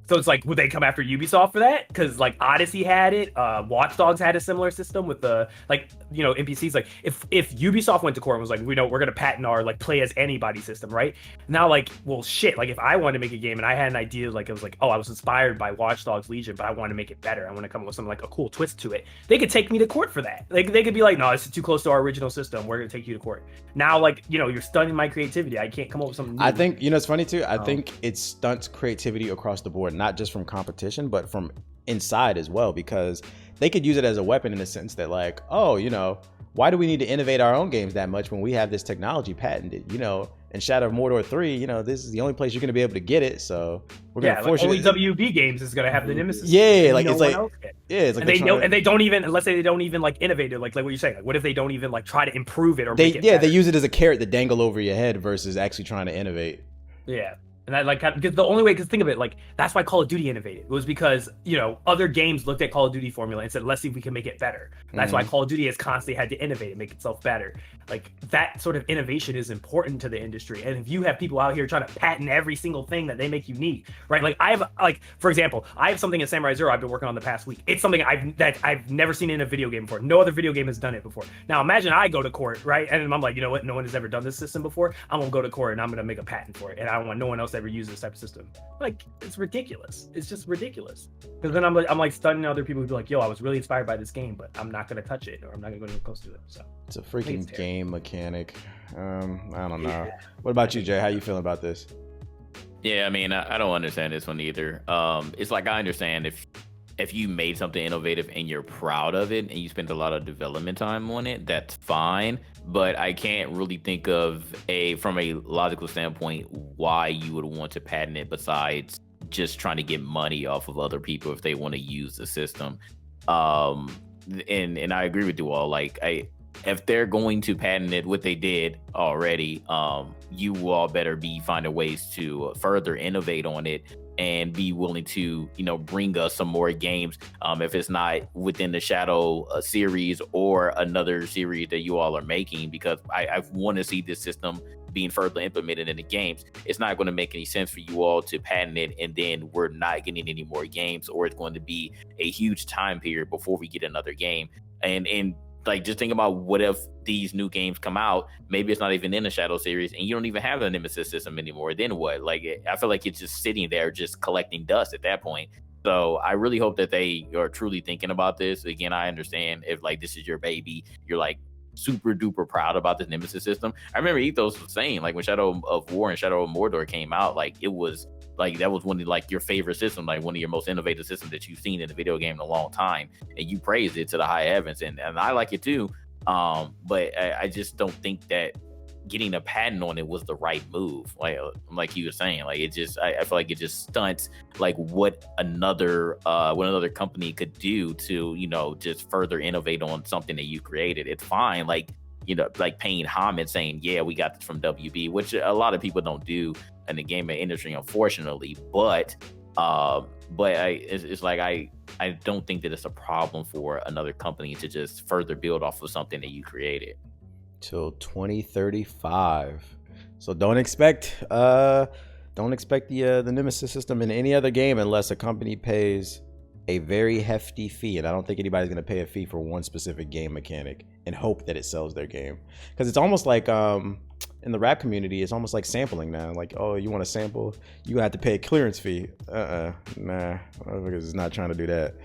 So it's like, would they come after Ubisoft for that? Because like Odyssey had it, Watch Dogs had a similar system with the like, you know, NPCs. Like if Ubisoft went to court and was like, we know we're gonna patent our like play as anybody system, right? Now like, well shit, like if I wanted to make a game and I had an idea, like it was like, oh, I was inspired by Watch Dogs Legion, but I want to make it better. I want to come up with something like a cool twist to it. They could take me to court for that. Like they could be like, no, this is too close to our original system. We're gonna take you to court. Now like, you know, you're stunning my creativity. I can't come up with something new. I think, you know, it's funny too. I think it stunts creativity across the board, not just from competition, but from inside as well, because they could use it as a weapon in the sense that like, oh, you know, why do we need to innovate our own games that much when we have this technology patented? You know, in Shadow of Mordor 3, you know, this is the only place you're going to be able to get it, so we're going to force only you. WB games is going to have the Nemesis. Yeah, like it's like, yeah, it's like, and they know, and they don't even, let's say they don't even like innovate it, like what you're saying. Like, what if they don't even like try to improve it or make it better? They use it as a carrot to dangle over your head versus actually trying to innovate. Yeah. And that like, because the only way, because think of it, like that's why Call of Duty innovated. It was because, you know, other games looked at Call of Duty formula and said, let's see if we can make it better. That's why Call of Duty has constantly had to innovate and make itself better. Like that sort of innovation is important to the industry. And if you have people out here trying to patent every single thing that they make unique, right? Like I have, like for example, I have something in Samurai Zero I've been working on the past week. It's something I've never seen in a video game before. No other video game has done it before. Now imagine I go to court, right? And I'm like, you know what? No one has ever done this system before. I'm gonna go to court and I'm gonna make a patent for it, and I don't want no one else to ever use this type of system. Like it's ridiculous. It's just ridiculous. Because then I'm like stunning other people who be like, yo, I was really inspired by this game, but I'm not gonna touch it or I'm not gonna go close to it. So it's a freaking game mechanic. I don't know. What about you, Jay? How you feeling about this? Yeah, I mean, I don't understand this one either. It's like I understand if you made something innovative and you're proud of it and you spent a lot of development time on it, that's fine. But I can't really think of from a logical standpoint why you would want to patent it besides just trying to get money off of other people if they want to use the system. And I agree with you all. Like if they're going to patent it, what they did already, you all better be finding ways to further innovate on it and be willing to, you know, bring us some more games. If it's not within the Shadow series or another series that you all are making, because I want to see this system being further implemented in the games. It's not going to make any sense for you all to patent it and then we're not getting any more games, or it's going to be a huge time period before we get another game. And like, just think about what if these new games come out, maybe it's not even in the Shadow series and you don't even have a Nemesis system anymore. Then what? Like, I feel like it's just sitting there, just collecting dust at that point. So I really hope that they are truly thinking about this. Again, I understand if like this is your baby, you're like super duper proud about this Nemesis system. I remember Ethos was saying like when Shadow of War and Shadow of Mordor came out, like it was like that was one of like your favorite system, like one of your most innovative systems that you've seen in a video game in a long time, and you praised it to the high heavens, and I like it too. But I just don't think that getting a patent on it was the right move. Like you were saying, like it just I feel like it just stunts like what another company could do to, you know, just further innovate on something that you created. It's fine, like, you know, like paying homage, saying, yeah, we got this from WB, which a lot of people don't do in the gaming industry, unfortunately. But it's like I don't think that it's a problem for another company to just further build off of something that you created. Till 2035. So don't expect the Nemesis system in any other game unless a company pays a very hefty fee, and I don't think anybody's going to pay a fee for one specific game mechanic and hope that it sells their game. Because it's almost like in the rap community, it's almost like sampling now. Like, oh, you want to sample, you have to pay a clearance fee. Nah, motherfuckers is not trying to do that.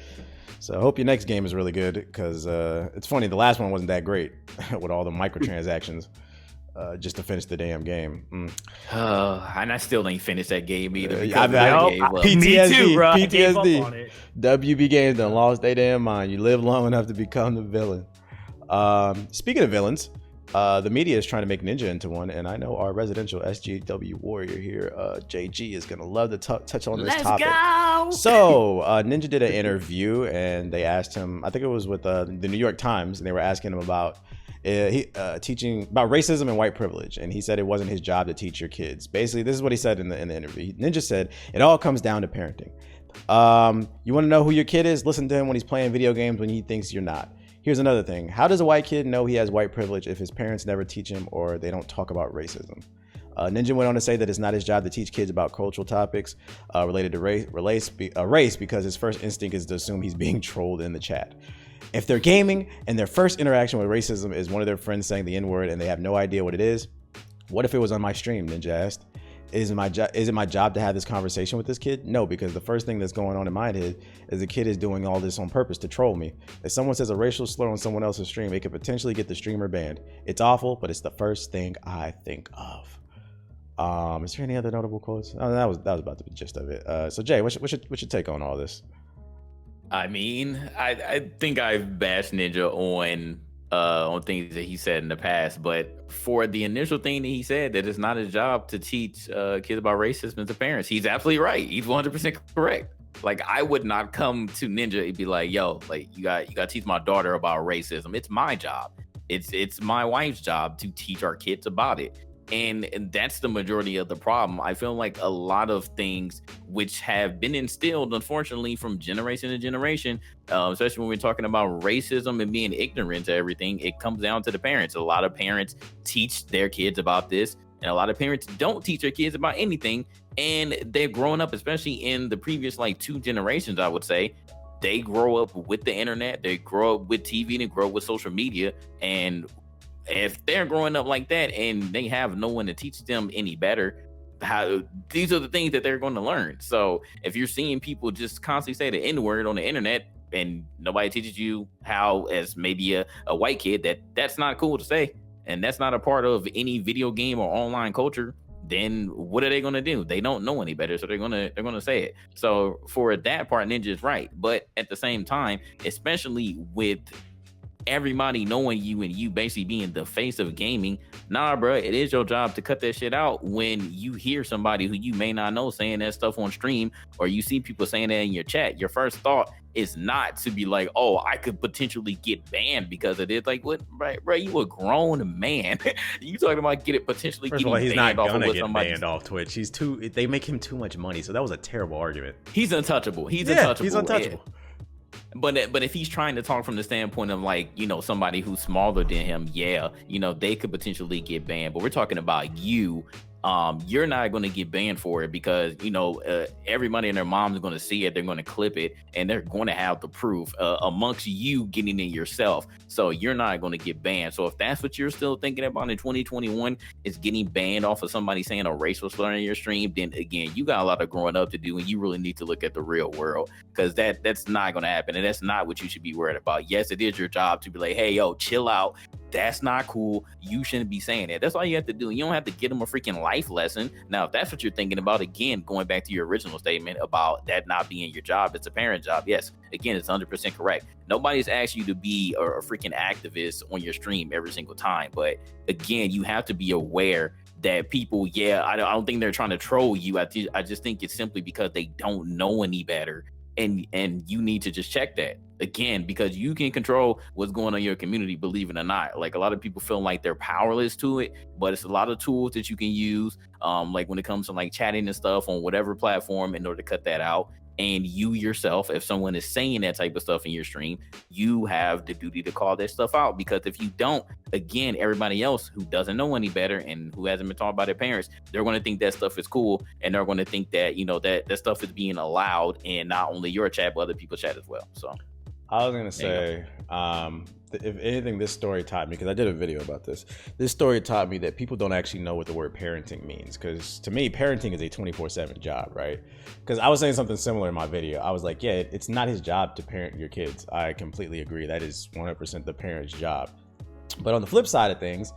So I hope your next game is really good, because it's funny, the last one wasn't that great with all the microtransactions. Just to finish the damn game. And I still ain't finished that game either. PTSD, Me too, bro. PTSD. WB Games done lost their damn mind. You live long enough to become the villain. Speaking of villains, the media is trying to make Ninja into one, and I know our residential SGW warrior here, JG, is gonna love to touch on this topic. Go! So Ninja did an interview, and they asked him, I think it was with the New York Times, and they were asking him about teaching about racism and white privilege, and he said it wasn't his job to teach your kids. Basically, this is what he said in the interview. Ninja said it all comes down to parenting. You want to know who your kid is? Listen to him when he's playing video games when he thinks you're not. Here's another thing: how does a white kid know he has white privilege if his parents never teach him or they don't talk about racism? Ninja went on to say that it's not his job to teach kids about cultural topics related to race because his first instinct is to assume he's being trolled in the chat. If they're gaming and their first interaction with racism is one of their friends saying the N-word and they have no idea what it is, what if it was on my stream, Ninja asked. Is it my job to have this conversation with this kid? No, because the first thing that's going on in my head is the kid is doing all this on purpose to troll me. If someone says a racial slur on someone else's stream, it could potentially get the streamer banned. It's awful, but it's the first thing I think of. Is there any other notable quotes? Oh, that was about the gist of it. So Jay, what's your take on all this? I mean, I think I've bashed Ninja on things that he said in the past, but for the initial thing that he said, that it's not his job to teach kids about racism as a parent, he's absolutely right. He's 100% correct. Like, I would not come to Ninja and be like, yo, like, you got to teach my daughter about racism. It's my job. It's my wife's job to teach our kids about it. And that's the majority of the problem. I feel like a lot of things which have been instilled, unfortunately, from generation to generation, especially when we're talking about racism and being ignorant to everything, it comes down to the parents. A lot of parents teach their kids about this, and a lot of parents don't teach their kids about anything. And they're growing up, especially in the previous like 2 generations, I would say, they grow up with the internet, they grow up with TV, they grow up with social media. And if they're growing up like that and they have no one to teach them any better, these are the things that they're going to learn. So if you're seeing people just constantly say the N-word on the internet and nobody teaches you how, as maybe a white kid, that's not cool to say, and that's not a part of any video game or online culture, then what are they going to do? They don't know any better, so they're going to say it. So for that part, Ninja is right. But at the same time, especially with everybody knowing you and you basically being the face of gaming, nah, bro, it is your job to cut that shit out when you hear somebody who you may not know saying that stuff on stream, or you see people saying that in your chat. Your first thought is not to be like, oh, I could potentially get banned because of this. Like, what, right, bro? You a grown man. You talking about potentially First getting of all, he's banned not off gonna of get banned off Twitch. They make him too much money, so that was a terrible argument. He's untouchable. He's untouchable. He's untouchable. Yeah. But if he's trying to talk from the standpoint of, like, you know, somebody who's smaller than him, yeah, you know, they could potentially get banned. But we're talking about you. You're not going to get banned for it because, you know, everybody and their mom is going to see it. They're going to clip it, and they're going to have the proof amongst you getting it yourself. So you're not going to get banned. So if that's what you're still thinking about in 2021 is getting banned off of somebody saying a racial slur in your stream, then again, you got a lot of growing up to do, and you really need to look at the real world, because that's not going to happen, and that's not what you should be worried about. Yes, it is your job to be like, hey, yo, chill out. That's not cool. You shouldn't be saying that. That's all you have to do. You don't have to get them a freaking life lesson. Now, if that's what you're thinking about, again, going back to your original statement about that not being your job, it's a parent job. Yes, again, it's 100% correct. Nobody's asked you to be a freaking activist on your stream every single time. But again, you have to be aware that people, I don't think they're trying to troll you. I just think it's simply because they don't know any better. And you need to just check that, again, because you can control what's going on in your community, believe it or not. Like, a lot of people feel like they're powerless to it, but it's a lot of tools that you can use, like when it comes to like chatting and stuff on whatever platform, in order to cut that out. And you yourself, if someone is saying that type of stuff in your stream, you have the duty to call that stuff out, because if you don't, again, everybody else who doesn't know any better and who hasn't been taught by their parents, they're going to think that stuff is cool, and they're going to think that, you know, that stuff is being allowed in not only your chat but other people's chat as well. So I was gonna say, if anything, this story taught me, because I did a video about this. This story taught me that people don't actually know what the word parenting means. Because to me, parenting is a 24/7 job, right? Because I was saying something similar in my video. I was like, yeah, it's not his job to parent your kids. I completely agree. That is 100% the parent's job. But on the flip side of things,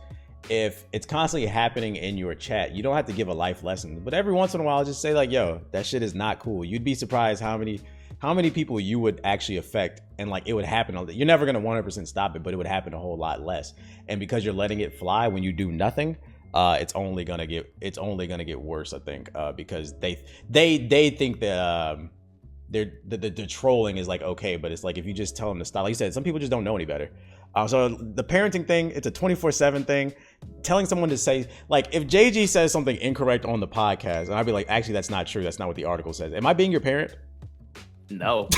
if it's constantly happening in your chat, you don't have to give a life lesson. But every once in a while, just say like, yo, that shit is not cool. You'd be surprised how many people you would actually affect, and like it would happen. You're never gonna 100% stop it, but it would happen a whole lot less. And because you're letting it fly when you do nothing, it's only gonna get worse, I think, because they think that the trolling is like okay, but it's like if you just tell them to stop. Like you said, some people just don't know any better. So the parenting thing, it's a 24/7 thing. Telling someone to say, like, if JG says something incorrect on the podcast, and I'd be like, actually, that's not true. That's not what the article says. Am I being your parent? No,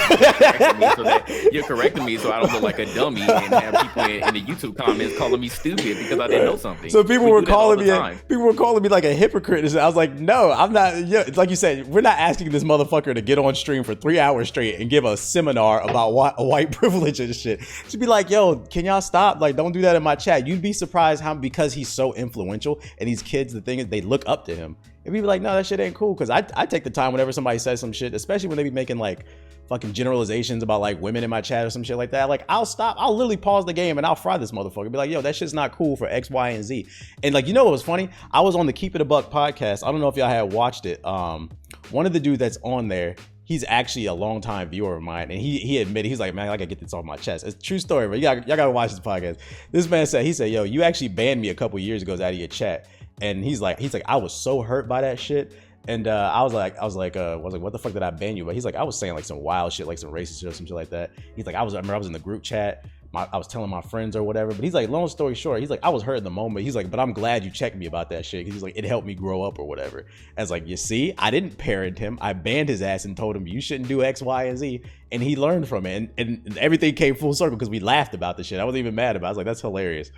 you're correcting me so I don't look like a dummy and have people in the YouTube comments calling me stupid because I didn't know something. So people were calling me like a hypocrite. And I was like, no, I'm not. Yeah, it's like you said, we're not asking this motherfucker to get on stream for 3 hours straight and give a seminar about white privilege and shit. To be like, yo, can y'all stop? Like, don't do that in my chat. You'd be surprised how, because he's so influential and these kids, the thing is, they look up to him. And people be like, no, that shit ain't cool. Because I take the time whenever somebody says some shit, especially when they be making like fucking generalizations about like women in my chat or some shit like that. Like, I'll literally pause the game and I'll fry this motherfucker. Be like, yo, that shit's not cool for X, Y, and Z. And like, you know what was funny? I was on the Keep It a Buck podcast. I don't know if y'all had watched it. One of the dudes that's on there, he's actually a longtime viewer of mine, and he admitted, he's like, man, I gotta get this off my chest. It's a true story, but y'all gotta watch this podcast. This man said, yo, you actually banned me a couple years ago out of your chat. And he's like, I was so hurt by that shit. And I was like, what the fuck did I ban you? But he's like, I was saying like some wild shit, like some racist shit or some shit like that. He's like, I remember I was in the group chat. I was telling my friends or whatever. But he's like, long story short, he's like, I was hurt in the moment. He's like, but I'm glad you checked me about that shit. He's like, it helped me grow up or whatever. And it's like, you see, I didn't parent him. I banned his ass and told him you shouldn't do X, Y, and Z. And he learned from it. And everything came full circle because we laughed about the shit. I wasn't even mad about it. I was like, that's hilarious.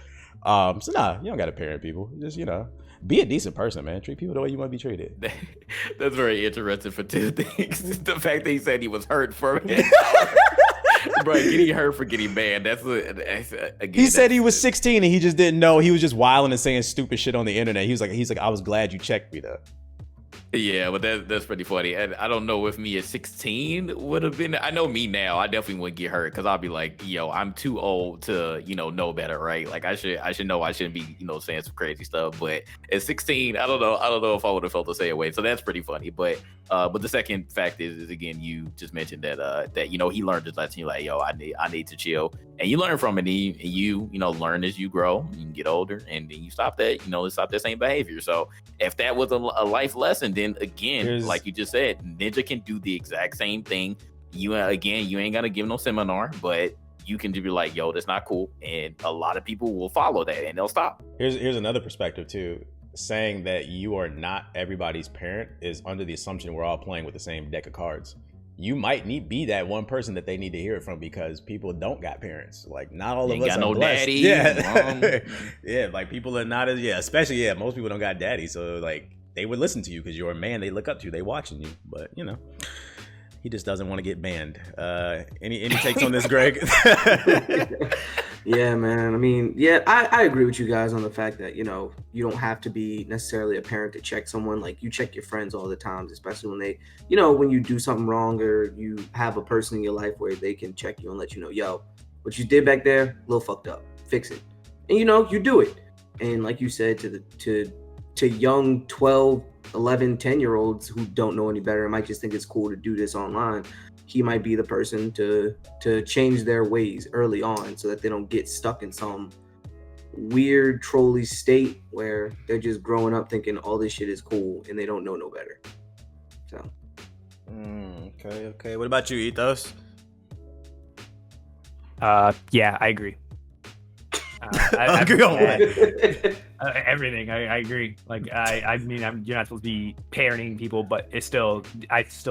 So nah, you don't got to parent people. Just, be a decent person, man. Treat people the way you want to be treated. That's very interesting for two things. The fact that he said he was hurt for it. Bro, getting hurt for getting banned. He said he was 16 and he just didn't know. He was just wilding and saying stupid shit on the internet. He's like, I was glad you checked me though. Yeah, but that's pretty funny. And I don't know if me at 16 would have been. I know me now. I definitely wouldn't get hurt because I'll be like, yo, I'm too old to, know better, right? Like I should know I shouldn't be, saying some crazy stuff. But at 16, I don't know if I would have felt the same way. So that's pretty funny. But the second fact is again, you just mentioned that he learned his lesson. You're like, yo, I need to chill, and you learn from it. And you learn as you grow, you can get older, and then you stop that. Stop that same behavior. So if that was a life lesson, then again, like you just said, Ninja can do the exact same thing. You ain't gotta give no seminar, but you can be like, yo, that's not cool, and a lot of people will follow that and they'll stop. Here's another perspective too. Saying that you are not everybody's parent is under the assumption we're all playing with the same deck of cards. You might be that one person that they need to hear it from because people don't got parents. Like not all of us got are no blessed. daddy. Yeah, yeah. Like people are not as especially most people don't got daddy. So like they would listen to you because you're a man. They look up to you. They watching you. But he just doesn't want to get banned. Any takes on this, Greg? Yeah, man. I mean, I agree with you guys on the fact that, you don't have to be necessarily a parent to check someone. Like you check your friends all the time, especially when they, when you do something wrong or you have a person in your life where they can check you and let you know, yo, what you did back there, a little fucked up, fix it. And, you do it. And like you said, to young 12, 11, 10-year-olds who don't know any better and might just think it's cool to do this online, he might be the person to change their ways early on so that they don't get stuck in some weird trolly state where they're just growing up thinking all this shit is cool and they don't know no better. So okay. What about you, Ethos? Yeah, I agree. I agree on what? Everything. I agree. Like I mean, you're not supposed to be parenting people, but I still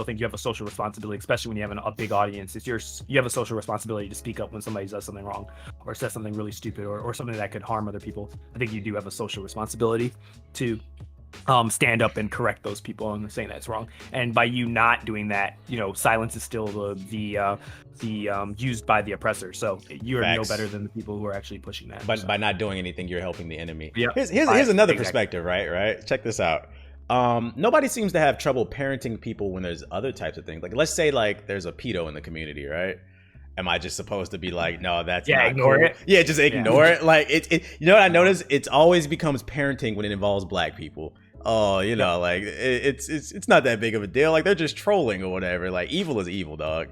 think you have a social responsibility, especially when you have a big audience. You have a social responsibility to speak up when somebody does something wrong, or says something really stupid, or something that could harm other people. I think you do have a social responsibility to stand up and correct those people and saying that's wrong. And by you not doing that, silence is still the used by the oppressor. So you're no better than the people who are actually pushing that. But by not doing anything, you're helping the enemy. Yeah. Here's another perspective, right? Check this out. Nobody seems to have trouble parenting people when there's other types of things. Like, let's say like there's a pedo in the community, right? Am I just supposed to be like, no, that's not ignore cool? it? Yeah, just ignore it. Like it. You know what I noticed? It always becomes parenting when it involves black people. Oh, like it's not that big of a deal. Like they're just trolling or whatever. Like evil is evil, dog.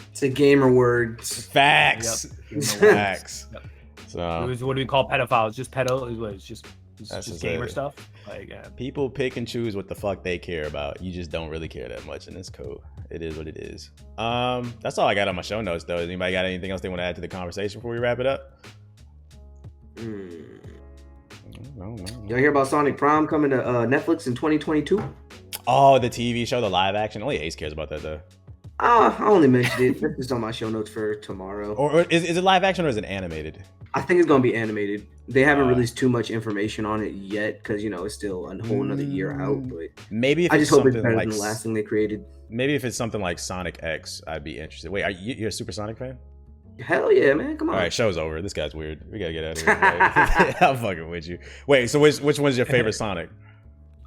It's a gamer word. Facts. Yep. Facts. Yep. So what do we call pedophiles? Just It's just gamer it. stuff. Like people pick and choose what the fuck they care about. You just don't really care that much, and it's cool. It is what it is. That's all I got on my show notes, though. Does anybody got anything else they want to add to the conversation before we wrap it up? No. Y'all hear about Sonic Prime coming to Netflix in 2022? Oh, the TV show, the live action. Only Ace cares about that, though. I only mentioned it. It's just on my show notes for tomorrow. Or is it live action or is it animated? I think it's gonna be animated. They haven't released too much information on it yet because it's still a whole another year out. But maybe if I just hope it's something better like than the last thing they created. Maybe if it's something like Sonic X, I'd be interested. Wait, you're a Super Sonic fan? Hell yeah, man! Come on. All right, show's over. This guy's weird. We gotta get out of here. Right? I'm fucking with you. Wait, so which one's your favorite Sonic?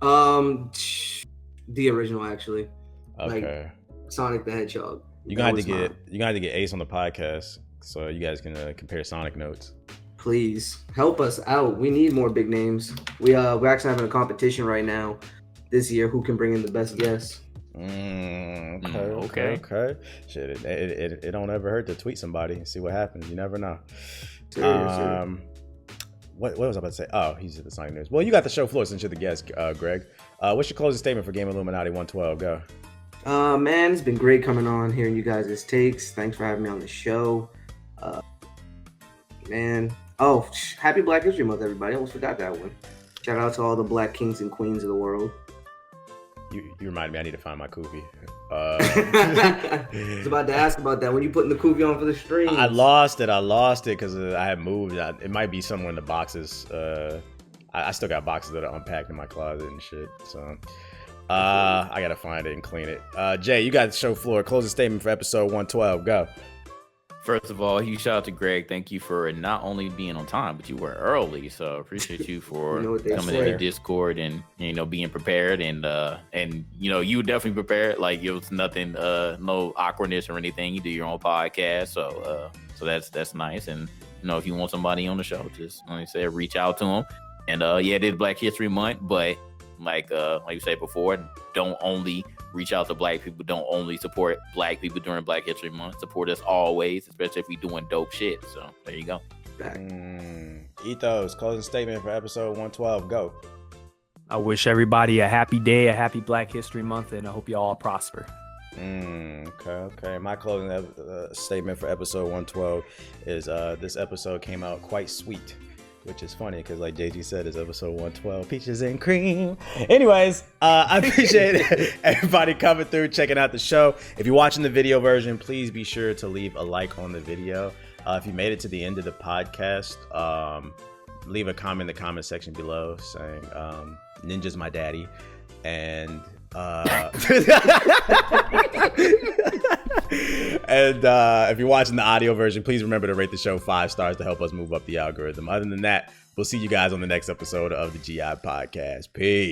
The original actually. Okay. Like Sonic the Hedgehog. You're gonna have to get Ace on the podcast so you guys can compare Sonic notes. Please help us out. We need more big names. We're actually having a competition right now this year. Who can bring in the best guests? Okay. Shit, it don't ever hurt to tweet somebody and see what happens. You never know. What was I about to say? Oh, he's at the Sonic News. Well, you got the show floor since you're the guest, Greg. What's your closing statement for Game Illuminati 112? Go. Man, it's been great coming on, hearing you guys' takes. Thanks for having me on the show. Man. Oh, happy Black History Month, everybody. I almost forgot that one. Shout out to all the Black kings and queens of the world. You reminded me, I need to find my kufi. I was about to ask about that. When you putting the kufi on for the stream? I lost it because I had moved. It might be somewhere in the boxes. I still got boxes that are unpacked in my closet and shit. So I gotta find it and clean it. Jay, you got the show floor. Closing statement for episode 112. Go. First of all, huge shout out to Greg. Thank you for not only being on time, but you were early. So appreciate you for coming in the Discord and being prepared and you were definitely prepared. Like it was nothing, no awkwardness or anything. You do your own podcast, so that's nice. And if you want somebody on the show, just like I said, reach out to them. And it is Black History Month, but like you said before, don't only reach out to Black people. Don't only support Black people during Black History Month. Support us always, especially if we doing dope shit. So there you go. Ethos, closing statement for episode 112. Go. I wish everybody a happy day, a happy Black History Month, and I hope you all prosper. Okay. My closing statement for episode 112 is this episode came out quite sweet. Which is funny because, like JG said, it's episode 112, peaches and cream. Anyways, I appreciate everybody coming through, checking out the show. If you're watching the video version, please be sure to leave a like on the video. If you made it to the end of the podcast, leave a comment in the comment section below saying Ninja's my daddy. And if you're watching the audio version, please remember to rate the show 5 stars to help us move up the algorithm. Other than that, we'll see you guys on the next episode of the GI Podcast. Peace.